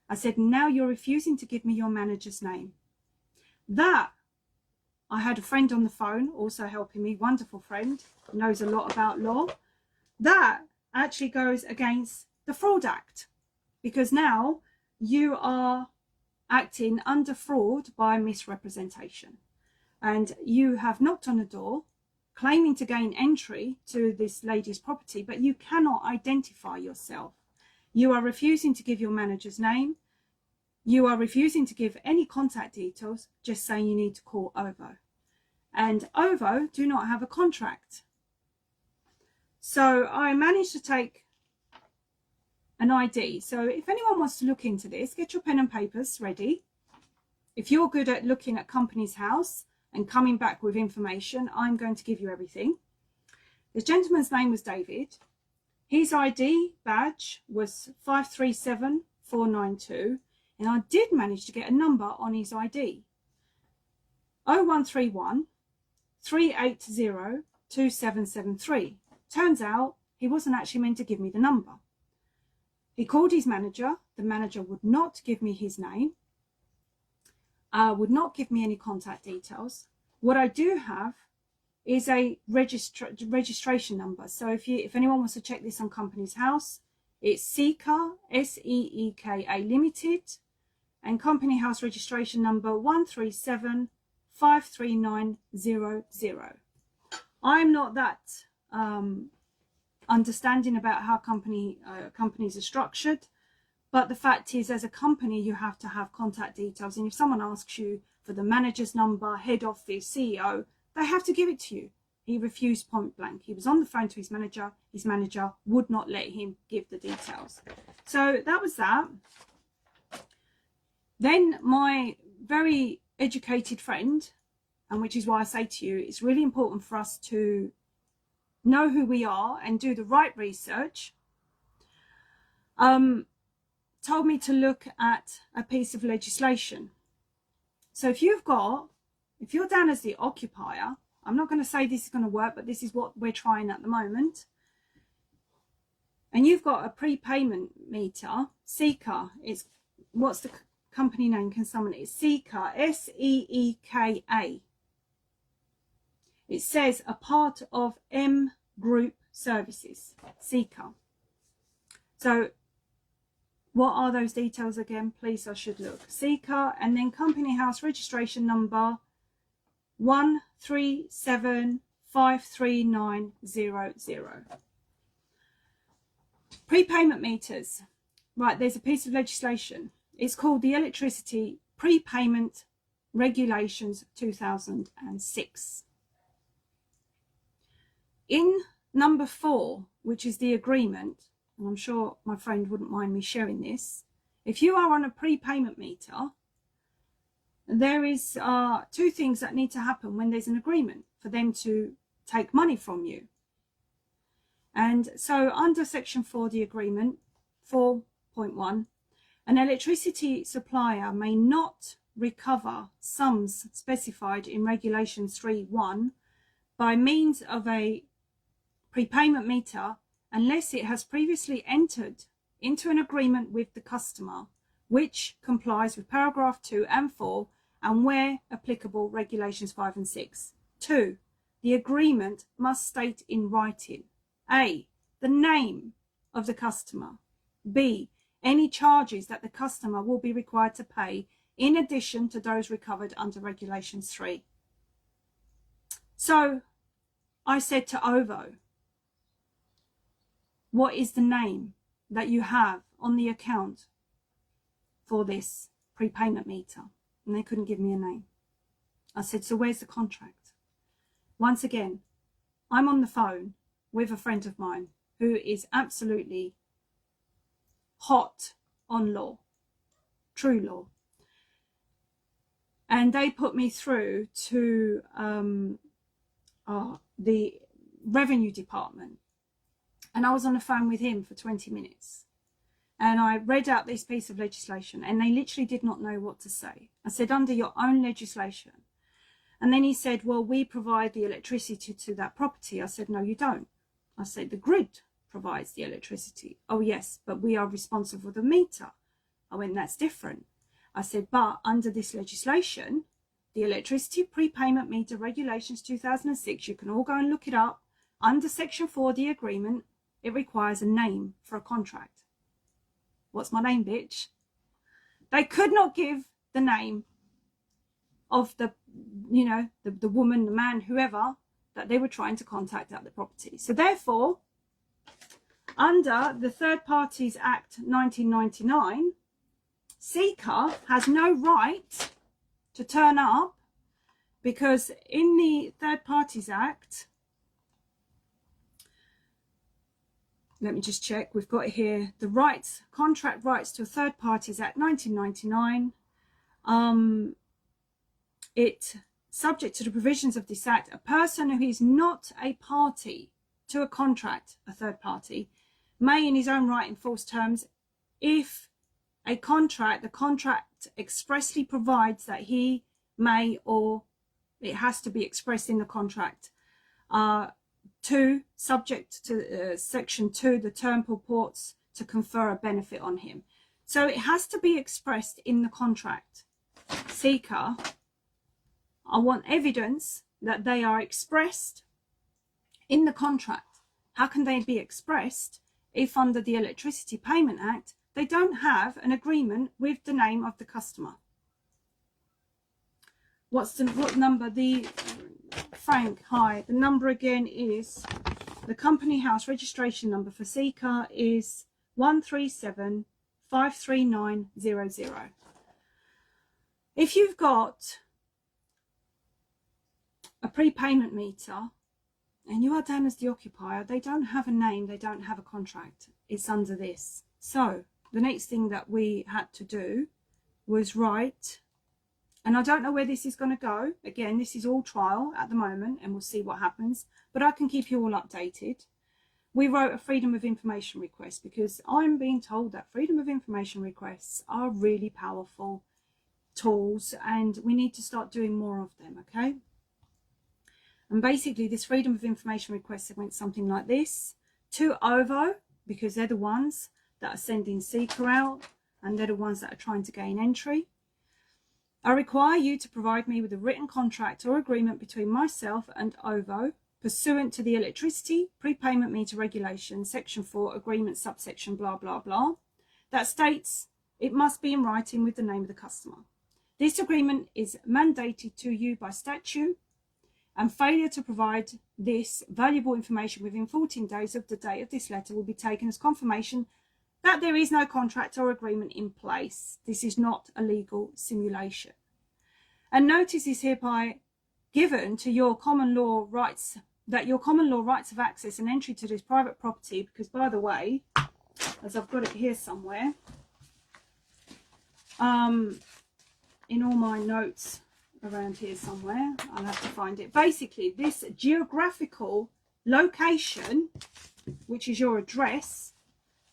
I said, now you're refusing to give me your manager's name. That, I had a friend on the phone also helping me, wonderful friend, knows a lot about law. That actually goes against the Fraud Act, because now you are acting under fraud by misrepresentation. And you have knocked on the door, claiming to gain entry to this lady's property, but you cannot identify yourself. You are refusing to give your manager's name. You are refusing to give any contact details, just saying you need to call OVO. And OVO do not have a contract. So I managed to take an ID. So if anyone wants to look into this, get your pen and papers ready. If you're good at looking at Companies House and coming back with information, I'm going to give you everything. The gentleman's name was David. His ID badge was 537492, and I did manage to get a number on his ID. 0131 380 2773. Turns out he wasn't actually meant to give me the number. He called his manager. The manager would not give me his name, would not give me any contact details. What I do have is a registration number. So if anyone wants to check this on Companies House, it's Seeka, S-E-E-K-A Limited, and Company House registration number 137-53900. I'm not that understanding about how companies are structured, but the fact is, as a company, you have to have contact details, and if someone asks you for the manager's number, head office, CEO, they have to give it to you. He refused point blank. He was on the phone to his manager would not let him give the details. So that was that. Then my very educated friend, and which is why I say to you, it's really important for us to know who we are and do the right research, told me to look at a piece of legislation. So if you're down as the occupier, I'm not going to say this is going to work, but this is what we're trying at the moment, and you've got a prepayment meter, Seeka, what's the company name? Can someone, it's Seeka, S-E-E-K-A. It says a part of M Group Services, Seeka. So what are those details again? Please, I should look. Seeka, and then Company House registration number 137-53900. Prepayment meters. Right, there's a piece of legislation. It's called the Electricity Prepayment Regulations 2006. In number 4, which is the agreement, and I'm sure my friend wouldn't mind me sharing this, if you are on a prepayment meter, there is 2 things that need to happen when there's an agreement for them to take money from you. And so under section 4, the agreement, 4.1, an electricity supplier may not recover sums specified in regulations 3.1 by means of a prepayment meter unless it has previously entered into an agreement with the customer which complies with paragraph 2 and 4, and where applicable regulations 5 and 6. 2. The agreement must state in writing: A, the name of the customer; B, any charges that the customer will be required to pay in addition to those recovered under regulations 3. So I said to OVO, what is the name that you have on the account for this prepayment meter? And they couldn't give me a name. I said, so where's the contract? Once again, I'm on the phone with a friend of mine who is absolutely hot on law, true law. And they put me through to the revenue department. And I was on the phone with him for 20 minutes. And I read out this piece of legislation, and they literally did not know what to say. I said, under your own legislation. And then he said, well, we provide the electricity to that property. I said, no, you don't. I said, the grid provides the electricity. Oh, yes, but we are responsible for the meter. I went, that's different. I said, but under this legislation, the Electricity Prepayment Meter Regulations 2006, you can all go and look it up. Under Section 4 of the agreement, it requires a name for a contract. What's my name, bitch? They could not give the name of the, you know, the woman, the man, whoever that they were trying to contact at the property. So therefore, under the Third Parties Act 1999, Seeker has no right to turn up, because in the Third Parties Act, let me just check, we've got here the rights, contract rights to a Third Parties Act 1999. It, subject to the provisions of this act, a person who is not a party to a contract, a third party, may in his own right enforce terms if a contract, the contract expressly provides that he may, or it has to be expressed in the contract. 2, subject to Section 2, the term purports to confer a benefit on him. So it has to be expressed in the contract. Seeker, I want evidence that they are expressed in the contract. How can they be expressed if under the Electricity Payment Act, they don't have an agreement with the name of the customer? What number? Frank, hi. The number again is, the company house registration number for Seeker is 137-53900. If you've got a prepayment meter and you are down as the occupier, they don't have a name, they don't have a contract. It's under this. So the next thing that we had to do was write, and I don't know where this is going to go. Again, this is all trial at the moment, and we'll see what happens, but I can keep you all updated. We wrote a freedom of information request, because I'm being told that freedom of information requests are really powerful tools, and we need to start doing more of them, okay? And basically, this freedom of information request went something like this: to OVO, because they're the ones that are sending Seeker out, and they're the ones that are trying to gain entry. I require you to provide me with a written contract or agreement between myself and OVO, pursuant to the Electricity Prepayment Meter Regulation, Section 4, Agreement, subsection blah, blah, blah, that states it must be in writing with the name of the customer. This agreement is mandated to you by statute, and failure to provide this valuable information within 14 days of the date of this letter will be taken as confirmation that there is no contract or agreement in place. This is not a legal simulation. And notice is hereby given to your common law rights, that your common law rights of access and entry to this private property, because by the way, as I've got it here somewhere, in all my notes around here somewhere, I'll have to find it. Basically, this geographical location, which is your address,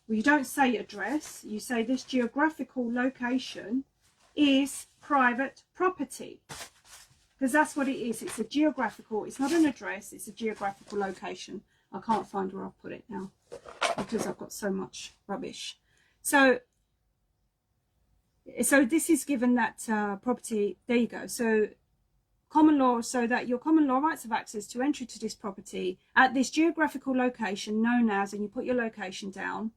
well, you don't say address, you say this geographical location is private property, because that's what it is. It's a geographical, it's not an address, it's a geographical location. I can't find where I've put it now because I've got so much rubbish. So this is given that property, there you go. So common law, so that your common law rights of access to entry to this property at this geographical location known as, and you put your location down,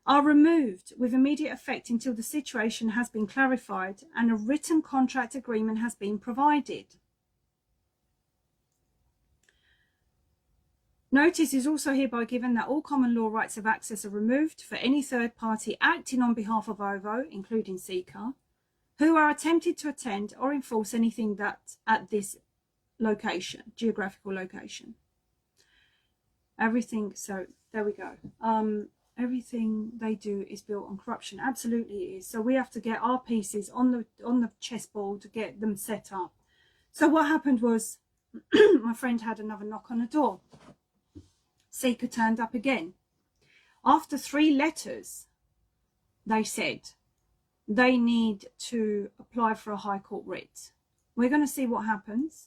are removed with immediate effect until the situation has been clarified and a written contract agreement has been provided. Notice is also hereby given that all common law rights of access are removed for any third party acting on behalf of OVO, including Seeker, who are attempted to attend or enforce anything that at this location, geographical location. Everything, so there we go. Everything they do is built on corruption. Absolutely it is. So we have to get our pieces on the chessboard to get them set up. So what happened was my friend had another knock on the door. Seeker turned up again. After 3 letters, they said they need to apply for a High Court writ. We're going to see what happens.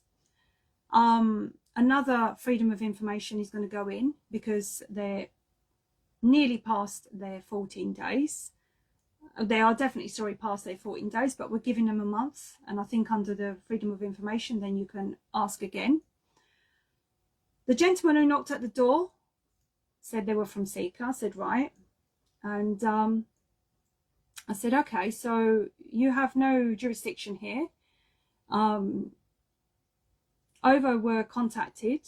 Another freedom of information is going to go in because they're nearly past their 14 days. They are definitely, past their 14 days, but we're giving them a month. And I think under the freedom of information, then you can ask again. The gentleman who knocked at the door said they were from Seeker. I said, right. And I said, okay, so you have no jurisdiction here. OVO were contacted,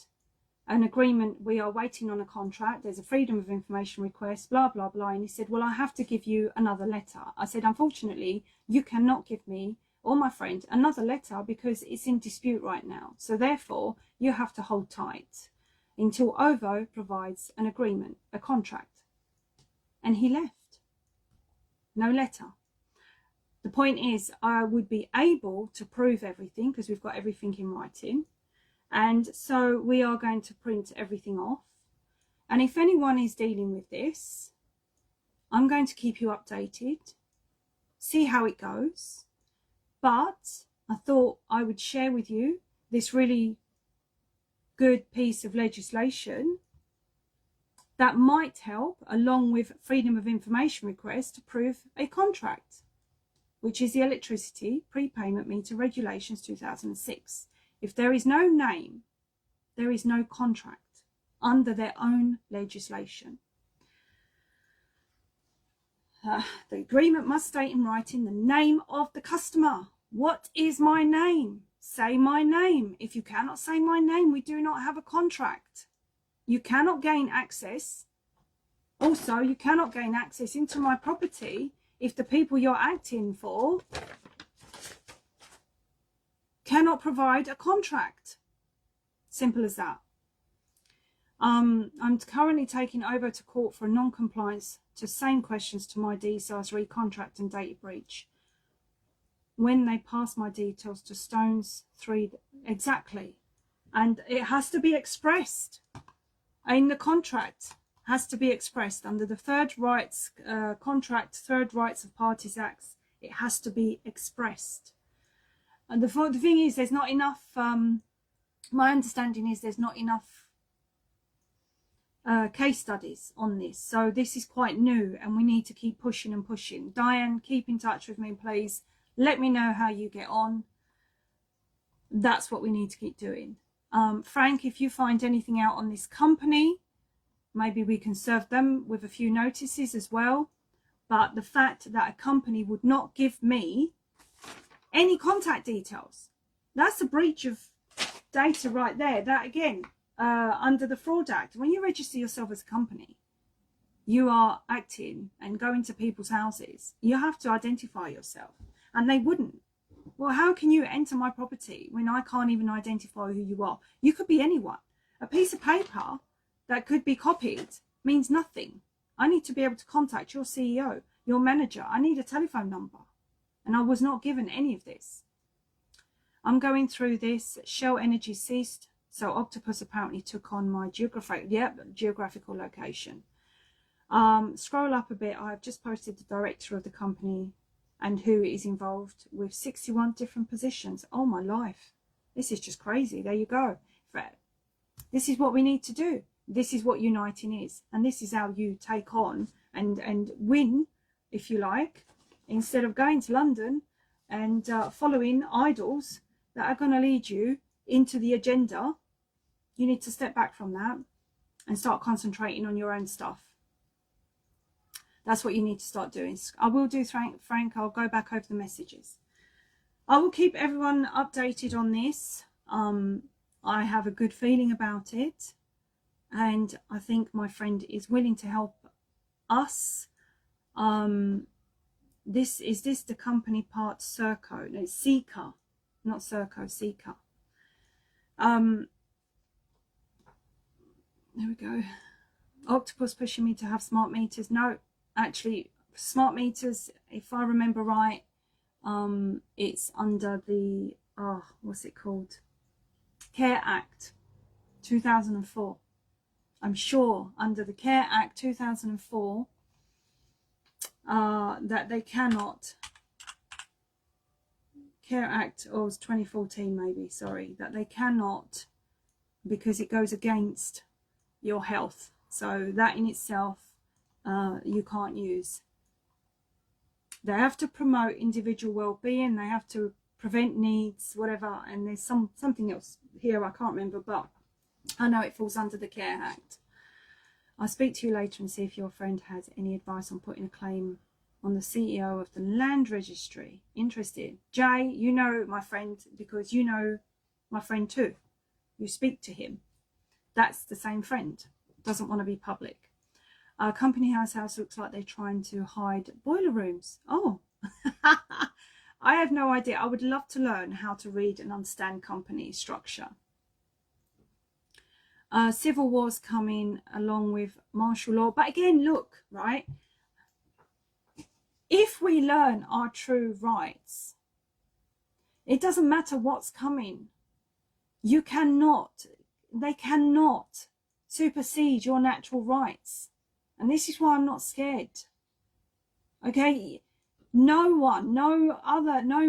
an agreement, we are waiting on a contract, there's a freedom of information request, blah, blah, blah. And he said, well, I have to give you another letter. I said, unfortunately, you cannot give me or my friend another letter because it's in dispute right now. So therefore, you have to hold tight until OVO provides an agreement, a contract. And he left. No letter. The point is, I would be able to prove everything because we've got everything in writing. And so we are going to print everything off. And if anyone is dealing with this, I'm going to keep you updated, see how it goes. But I thought I would share with you this really good piece of legislation that might help, along with freedom of information request, to prove a contract, which is the Electricity Prepayment Meter Regulations 2006. If there is no name, there is no contract under their own legislation. The agreement must state in writing the name of the customer. What is my name? Say my name. If you cannot say my name, we do not have a contract. You cannot gain access. Also, you cannot gain access into my property if the people you're acting for cannot provide a contract. Simple as that. I'm currently taking OVO to court for non-compliance to same questions to my DSARS recontract and data breach. When they pass my details to Stones 3, exactly. And it has to be expressed in the contract. Has to be expressed under the Third Rights Contract, Third Rights of Parties Acts. It has to be expressed. And the thing is, there's not enough, my understanding is there's not enough case studies on this. So this is quite new and we need to keep pushing and pushing. Diane, keep in touch with me, please. Let me know how you get on. That's what we need to keep doing. Frank, if you find anything out on this company, maybe we can serve them with a few notices as well. But the fact that a company would not give me any contact details, that's a breach of data right there. That again, under the Fraud Act, when you register yourself as a company, you are acting and going to people's houses. You have to identify yourself, and they wouldn't. Well, how can you enter my property when I can't even identify who you are? You could be anyone. A piece of paper that could be copied means nothing. I need to be able to contact your CEO, your manager. I need a telephone number. And I was not given any of this. I'm going through this. Shell Energy ceased. So Octopus apparently took on my geographical location. Scroll up a bit. I've just posted the director of the company and who is involved with 61 different positions. Oh, my life. This is just crazy. There you go. This is what we need to do. This is what uniting is. And this is how you take on and win, if you like, instead of going to London and following idols that are going to lead you into the agenda. You need to step back from that and start concentrating on your own stuff. That's what you need to start doing. I will do, Frank, I'll go back over the messages. I will keep everyone updated on this. I have a good feeling about it. and I think my friend is willing to help us. This is the company part Serco? No, it's Seeker, not Serco, Seeker. There we go. Octopus pushing me to have smart meters. No, actually, smart meters, if I remember right, it's under the what's it called? Care Act 2004. I'm sure under the Care Act 2004 that they cannot. Care Act, or it was 2014 maybe, sorry, that they cannot, because it goes against your health. So that in itself you can't use. They have to promote individual well-being, they have to prevent needs, whatever, and there's something else here I can't remember, but I know it falls under the Care Act. I'll speak to you later and see if your friend has any advice on putting a claim on the CEO of the land registry. Interested? Jay, you know my friend because you know my friend too. You speak to him. That's the same friend. Doesn't want to be public. Company house looks like they're trying to hide boiler rooms. Oh, I have no idea. I would love to learn how to read and understand company structure. Civil wars coming along with martial law. But again, look, right? If we learn our true rights, it doesn't matter what's coming. They cannot supersede your natural rights. And this is why I'm not scared. Okay? No one, no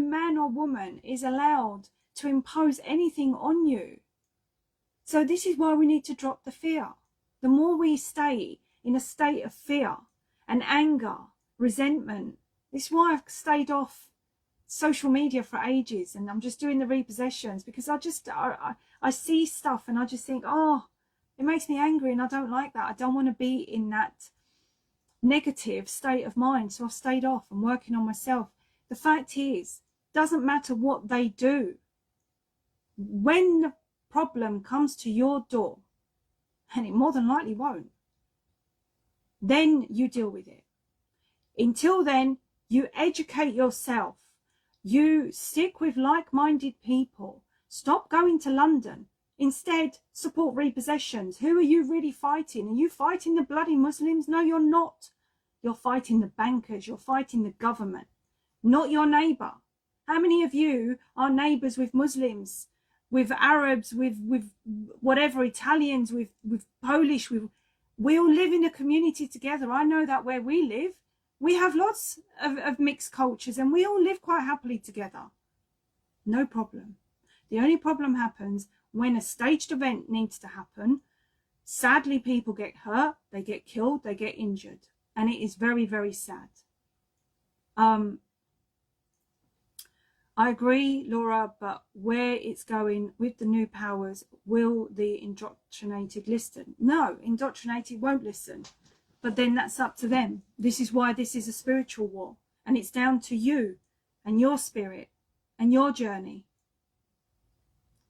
man or woman is allowed to impose anything on you. So this is why we need to drop the fear. The more we stay in a state of fear and anger, resentment, this is why I've stayed off social media for ages, and I'm just doing the repossessions, because I see stuff and I just think, oh, it makes me angry and I don't like that. I don't want to be in that negative state of mind. So I've stayed off. I'm working on myself. The fact is, doesn't matter what they do. When the problem comes to your door, and it more than likely won't, then you deal with it. Until then, you educate yourself. You stick with like-minded people. Stop going to London. Instead, support repossessions. Who are you really fighting? Are you fighting the bloody Muslims? No, you're not. You're fighting the bankers. You're fighting the government, not your neighbour. How many of you are neighbours with Muslims, with Arabs, with whatever, Italians, with Polish? We all live in a community together. I know that where we live, we have lots of mixed cultures and we all live quite happily together. No problem. The only problem happens when a staged event needs to happen. Sadly, people get hurt, they get killed, they get injured. And it is very, very sad. I agree, Laura, but where it's going with the new powers, will the indoctrinated listen? No, indoctrinated won't listen. But then that's up to them. This is why this is a spiritual war. And it's down to you and your spirit and your journey.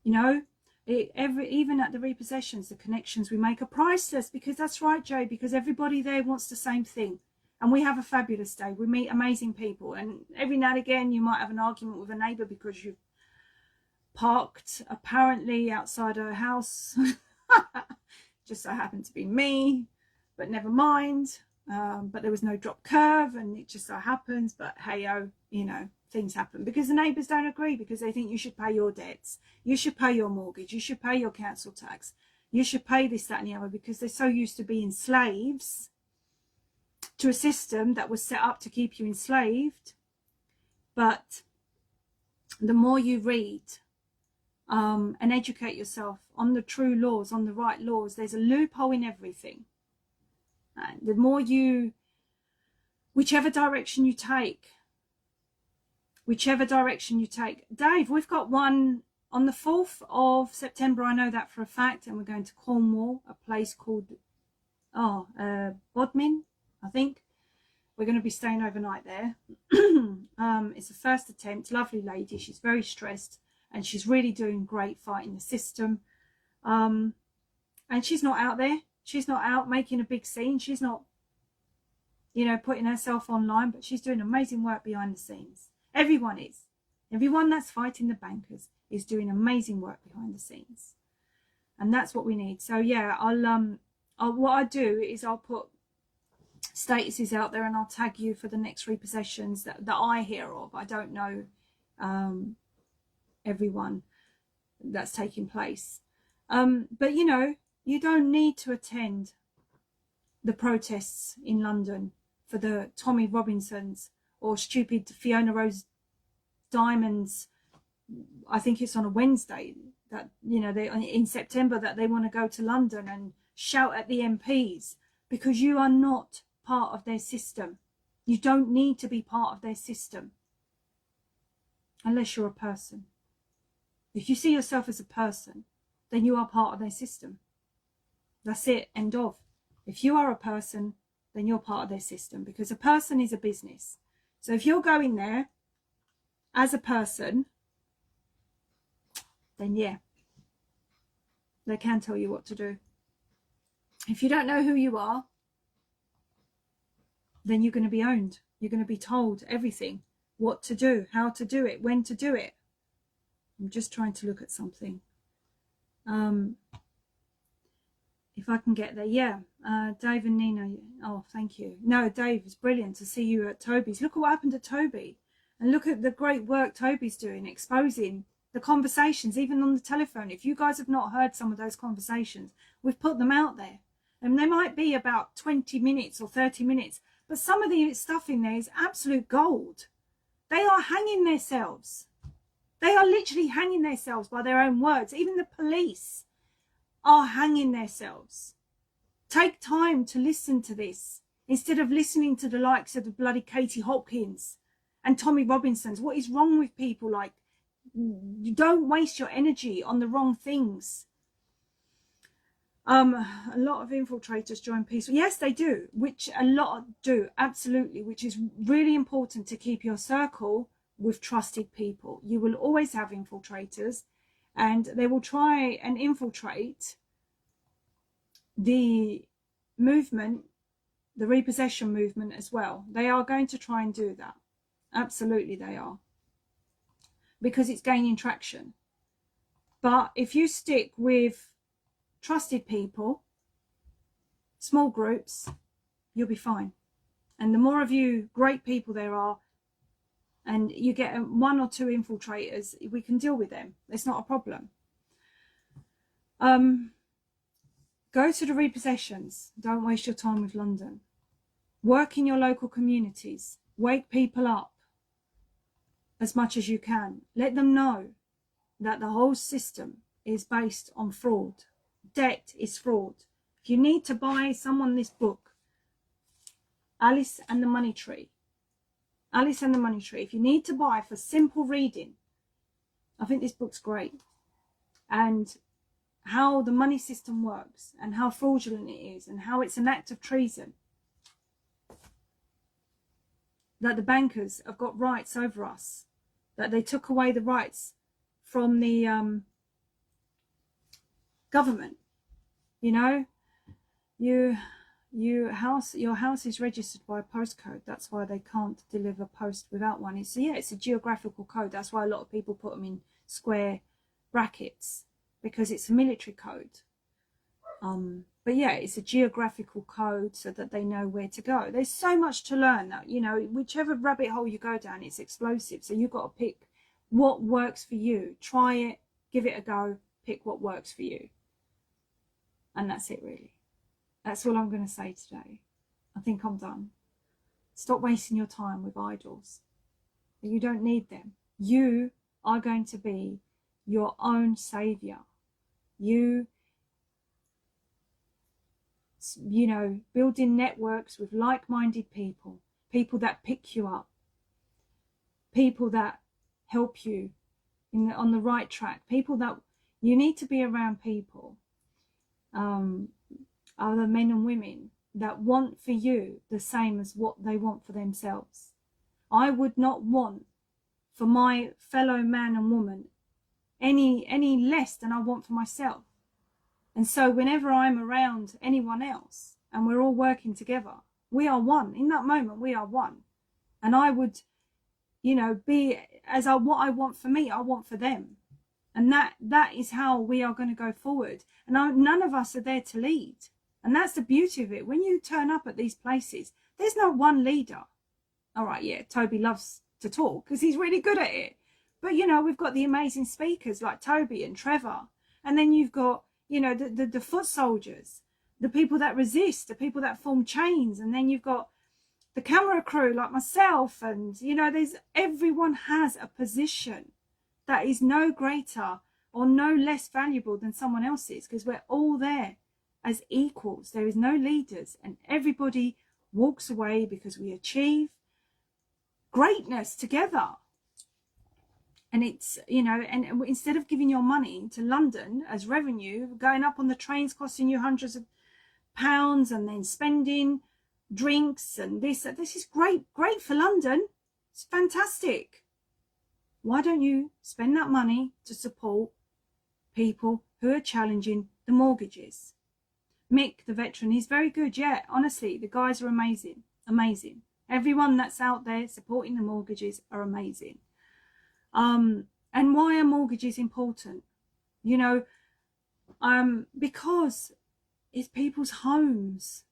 You know, even at the repossessions, the connections we make are priceless, because that's right, Jay, because everybody there wants the same thing. And we have a fabulous day. We meet amazing people. And every now and again, you might have an argument with a neighbour because you've parked apparently outside her house. Just so happened to be me, but never mind. But there was no drop curve and it just so happens. But hey-oh, you know, things happen because the neighbours don't agree, because they think you should pay your debts. You should pay your mortgage. You should pay your council tax. You should pay this, that and the other, because they're so used to being slaves to a system that was set up to keep you enslaved. But the more you read and educate yourself on the true laws, on the right laws, there's a loophole in everything. And the more you, whichever direction you take, Dave, we've got one on the 4th of September. I know that for a fact. And we're going to Cornwall, a place called Bodmin, I think. We're going to be staying overnight there. It's a first attempt. Lovely lady. She's very stressed and she's really doing great fighting the system. And And she's not out there. She's not out making a big scene. She's not, you know, putting herself online, but she's doing amazing work behind the scenes. Everyone is. Everyone that's fighting the bankers is doing amazing work behind the scenes. And that's what we need. So yeah, what I do is I'll put statuses out there and I'll tag you for the next repossessions that I hear of. I don't know everyone that's taking place. But you know, you don't need to attend the protests in London for the Tommy Robinsons or stupid Fiona Rose Diamonds. I think it's on a Wednesday that, you know, they in September, that they want to go to London and shout at the MPs, because you are not part of their system. You don't need to be part of their system unless you're a person. If you see yourself as a person, then you are part of their system. That's it, end of. If you are a person, then you're part of their system, because a person is a business. So if you're going there as a person, then yeah, they can tell you what to do. If you don't know who you are, then you're going to be owned. You're going to be told everything, what to do, how to do it, when to do it. I'm just trying to look at something. If I can get there. Yeah, Dave and Nina. Oh, thank you. No, Dave, it's brilliant to see you at Toby's. Look at what happened to Toby. And look at the great work Toby's doing, exposing the conversations, even on the telephone. If you guys have not heard some of those conversations, we've put them out there. And they might be about 20 minutes or 30 minutes, but some of the stuff in there is absolute gold. They are hanging themselves. They are literally hanging themselves by their own words. Even the police are hanging themselves. Take time to listen to this instead of listening to the likes of the bloody Katie Hopkins and Tommy Robinsons. What is wrong with people? Like, you don't waste your energy on the wrong things. A lot of infiltrators join peaceful. Yes, they do, which a lot do, absolutely, which is really important to keep your circle with trusted people. You will always have infiltrators, and they will try and infiltrate the movement, the repossession movement as well. They are going to try and do that. Absolutely they are. Because it's gaining traction. But if you stick with trusted people, small groups, you'll be fine. And the more of you great people there are, and you get one or two infiltrators, we can deal with them. It's not a problem. Go to the repossessions. Don't waste your time with London. Work in your local communities. Wake people up as much as you can. Let them know that the whole system is based on fraud. Debt is fraud. If you need to buy someone this book, Alice and the Money Tree. Alice and the Money Tree. If you need to buy for simple reading, I think this book's great. And how the money system works and how fraudulent it is and how it's an act of treason. That the bankers have got rights over us. That they took away the rights from the government. You know, your house is registered by a postcode. That's why they can't deliver post without one. It's a geographical code. That's why a lot of people put them in square brackets, because it's a military code. But yeah, it's a geographical code so that they know where to go. There's so much to learn that, you know, whichever rabbit hole you go down, it's explosive. So you've got to pick what works for you. Try it, give it a go, pick what works for you. And that's it, really. That's all I'm going to say today. I think I'm done. Stop wasting your time with idols. You don't need them. You are going to be your own saviour. You know, building networks with like-minded people, people that pick you up, people that help you on the right track, people that you need to be around, people, other men and women that want for you the same as what they want for themselves. I would not want for my fellow man and woman any less than I want for myself. And so whenever I'm around anyone else and we're all working together, we are one. In that moment, we are one. And I would, you know, be what I want for me, I want for them. And that is how we are going to go forward. And none of us are there to lead. And that's the beauty of it. When you turn up at these places, there's no one leader. All right, yeah, Toby loves to talk because he's really good at it. But, you know, we've got the amazing speakers like Toby and Trevor. And then you've got, you know, the foot soldiers, the people that resist, the people that form chains. And then you've got the camera crew like myself. And, you know, everyone has a position that is no greater or no less valuable than someone else's, because we're all there as equals. There is no leaders, and everybody walks away because we achieve greatness together. And it's, you know, and instead of giving your money to London as revenue, going up on the trains costing you hundreds of pounds, and then spending drinks and this is great for London. It's fantastic. Why don't you spend that money to support people who are challenging the mortgages? Mick, the veteran, he's very good. Yeah, honestly, the guys are amazing. Amazing. Everyone that's out there supporting the mortgages are amazing. And why are mortgages important? You know, because it's people's homes.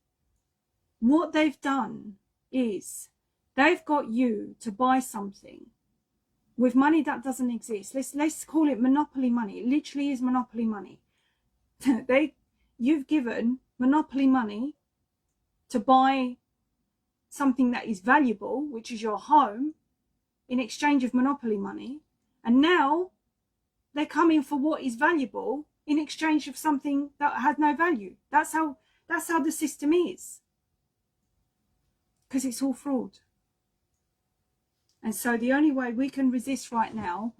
What they've done is they've got you to buy something with money that doesn't exist. Let's call it monopoly money. It literally is monopoly money. You've given monopoly money to buy something that is valuable, which is your home, in exchange of monopoly money. And now they're coming for what is valuable in exchange of something that has no value. That's how the system is. Because it's all fraud. And so the only way we can resist right now,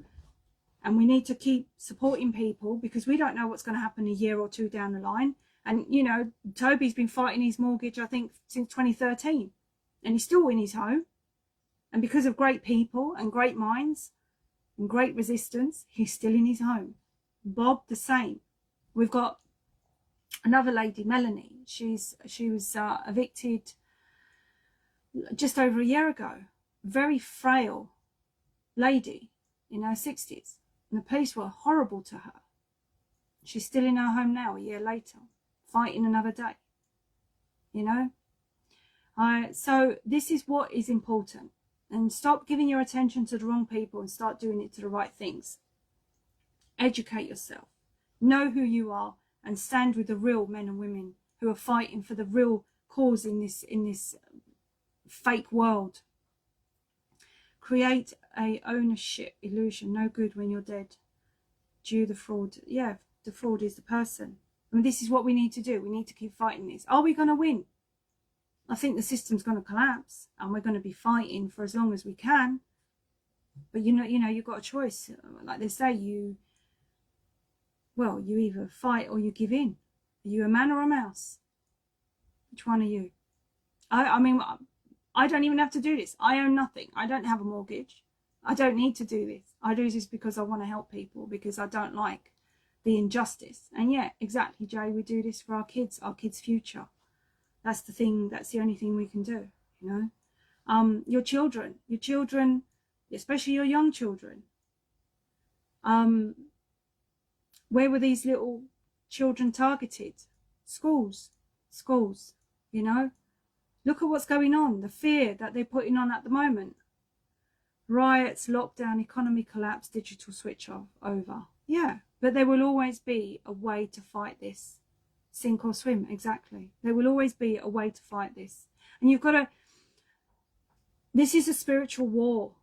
and we need to keep supporting people, because we don't know what's going to happen a year or two down the line. And, you know, Toby's been fighting his mortgage, I think, since 2013. And he's still in his home. And because of great people and great minds and great resistance, he's still in his home. Bob, the same. We've got another lady, Melanie. She was evicted just over a year ago. Very frail lady in her 60s. And the police were horrible to her. She's still in her home now, a year later, fighting another day. You know? So this is what is important. And stop giving your attention to the wrong people and start doing it to the right things. Educate yourself. Know who you are and stand with the real men and women who are fighting for the real cause in this fake world. Create a ownership illusion. No good when you're dead. Due the fraud. Yeah, the fraud is the person. And this is what we need to do. We need to keep fighting this. Are we going to win? I think the system's going to collapse, and we're going to be fighting for as long as we can. But you know, you've got a choice. Like they say, you either fight or you give in. Are you a man or a mouse? Which one are you? I mean, I don't even have to do this. I own nothing. I don't have a mortgage. I don't need to do this. I do this because I want to help people, because I don't like the injustice. And yeah, exactly, Jay, we do this for our kids' future. That's the thing. That's the only thing we can do, you know. Your children, especially your young children. Where were these little children targeted? Schools, you know. Look at what's going on, the fear that they're putting on at the moment. Riots, lockdown, economy collapse, digital switch off, over. Yeah, but there will always be a way to fight this. Sink or swim, exactly. There will always be a way to fight this. And you've got to... This is a spiritual war.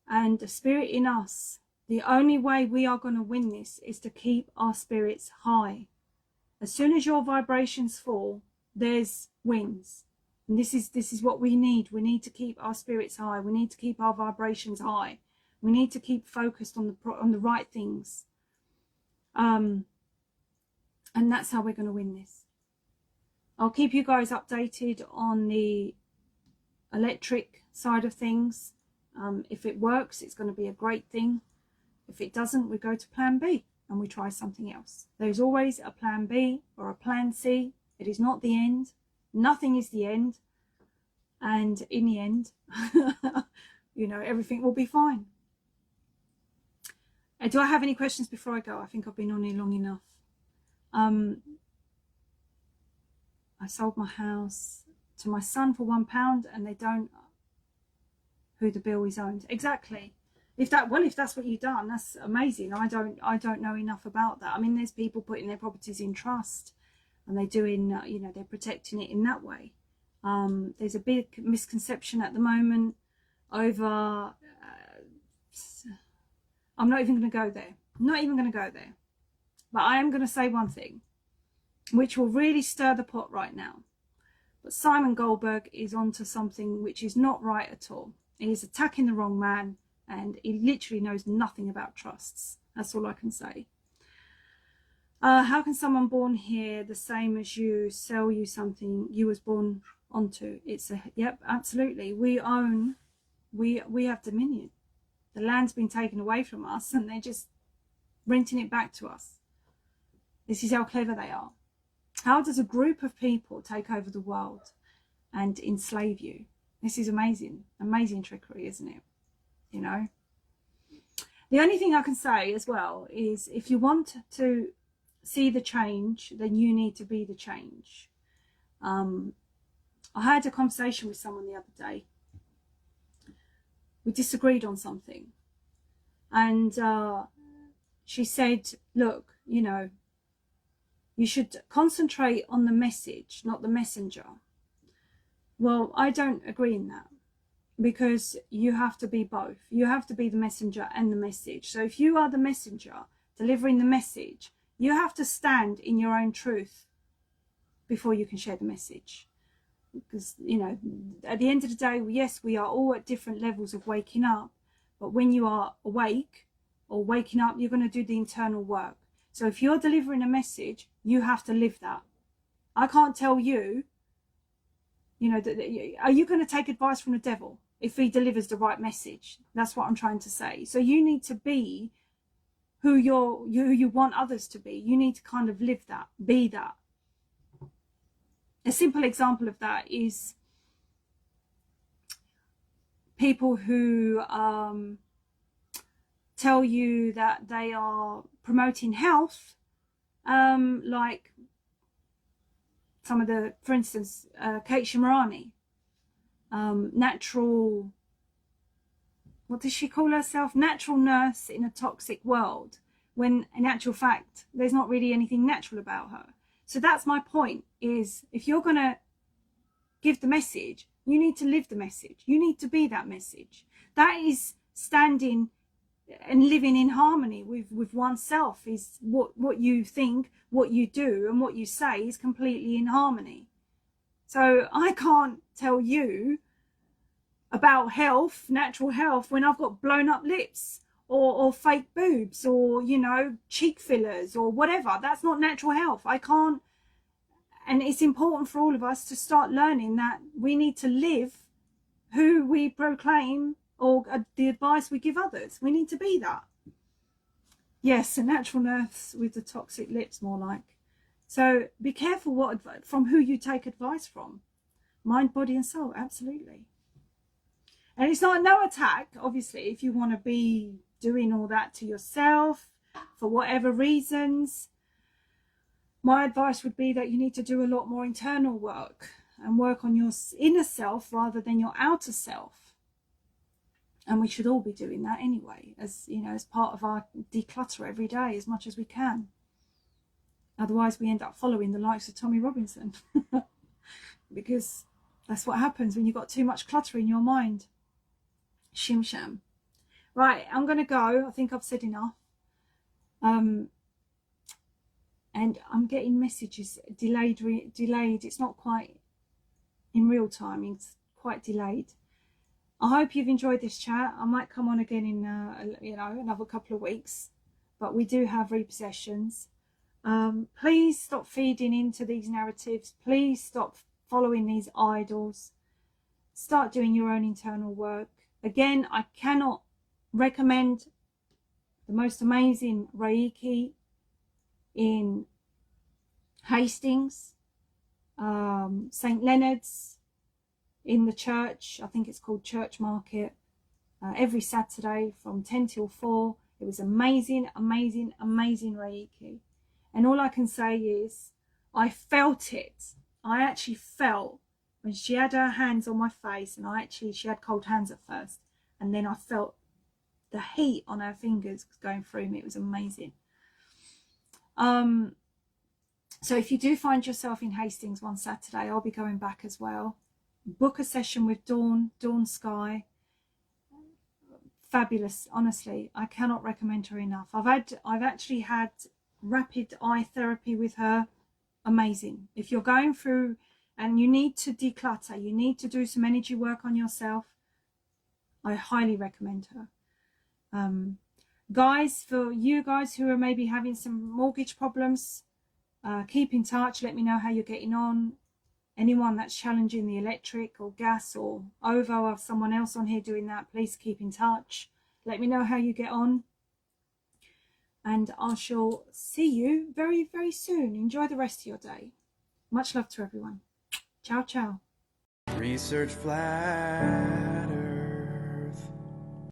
And the spirit in us, the only way we are going to win this is to keep our spirits high. As soon as your vibrations fall, there's wings. And this is what we need. We need to keep our spirits high. We need to keep our vibrations high. We need to keep focused on the right things. And that's how we're going to win this. I'll keep you guys updated on the electric side of things. If it works, it's going to be a great thing. If it doesn't, we go to plan B. and we try something else. There's always a plan B or a plan C. It is not the end. Nothing is the end. And in the end, you know, everything will be fine. Do I have any questions before I go? I think I've been on here long enough. I sold my house to my son for £1 and they don't who the bill is owned. Exactly. If that's what you've done, that's amazing. I don't know enough about that. I mean, there's people putting their properties in trust and they're doing, you know, they're protecting it in that way. There's a big misconception at the moment over, I'm not even going to go there. I'm not even going to go there. But I am going to say one thing, which will really stir the pot right now. But Simon Goldberg is onto something which is not right at all. He's attacking the wrong man, and he literally knows nothing about trusts. That's all I can say. How can someone born here the same as you sell you something you was born onto? It's a, yep, absolutely. We own, we have dominion. The land's been taken away from us and they're just renting it back to us. This is how clever they are. How does a group of people take over the world and enslave you? This is amazing. Amazing trickery, isn't it? You know? The only thing I can say as well is if you want to see the change, then you need to be the change. I had a conversation with someone the other day. We disagreed on something. And she said, look, you know, you should concentrate on the message, not the messenger. Well, I don't agree in that, because you have to be both. You have to be the messenger and the message. So if you are the messenger delivering the message, you have to stand in your own truth before you can share the message. Because, you know, at the end of the day, yes, we are all at different levels of waking up. But when you are awake or waking up, you're going to do the internal work. So if you're delivering a message, you have to live that. I can't tell you, you know, are you going to take advice from the devil if he delivers the right message? That's what I'm trying to say. So you need to be who you want others to be. You need to kind of live that, be that. A simple example of that is people who tell you that they are promoting health, like some of the, for instance, Kate Shimarani, natural, what does she call herself? Natural nurse in a toxic world, when in actual fact, there's not really anything natural about her. So that's my point, is if you're going to give the message, you need to live the message. You need to be that message. That is standing and living in harmony with oneself, is what you think, what you do, and what you say is completely in harmony. So I can't tell you about health, natural health, when I've got blown up lips or fake boobs or, you know, cheek fillers or whatever. That's not natural health. I can't. And it's important for all of us to start learning that we need to live who we proclaim, or the advice we give others. We need to be that. Yes, a natural nurse with the toxic lips, more like. So be careful from who you take advice from. Mind, body and soul, absolutely. And it's not no attack, obviously, if you want to be doing all that to yourself for whatever reasons. My advice would be that you need to do a lot more internal work and work on your inner self rather than your outer self. And we should all be doing that anyway, as you know, as part of our declutter every day as much as we can. Otherwise, we end up following the likes of Tommy Robinson, because that's what happens when you've got too much clutter in your mind. Shim sham. Right, I'm going to go. I think I've said enough. And I'm getting messages delayed. It's not quite in real time. It's quite delayed. I hope you've enjoyed this chat. I might come on again in you know, another couple of weeks, but we do have repossessions. Please stop feeding into these narratives. Please stop following these idols. Start doing your own internal work. Again, I cannot recommend the most amazing Reiki in Hastings, St. Leonard's, in the church. I think it's called Church Market, every Saturday from 10 till 4. It was amazing, amazing, amazing Reiki. And all I can say is I felt it. I actually felt when she had her hands on my face, and she had cold hands at first, and then I felt the heat on her fingers going through me. It was amazing. So if you do find yourself in Hastings one Saturday, I'll be going back as well. Book a session with Dawn Sky. Fabulous, honestly. I cannot recommend her enough. I've actually had rapid eye therapy with her. Amazing. If you're going through and you need to declutter, you need to do some energy work on yourself, I highly recommend her. Guys, for you guys who are maybe having some mortgage problems, keep in touch. Let me know how you're getting on. Anyone that's challenging the electric or gas or OVO, or someone else on here doing that, please keep in touch. Let me know how you get on. And I shall see you very, very soon. Enjoy the rest of your day. Much love to everyone. Ciao, ciao. Research flat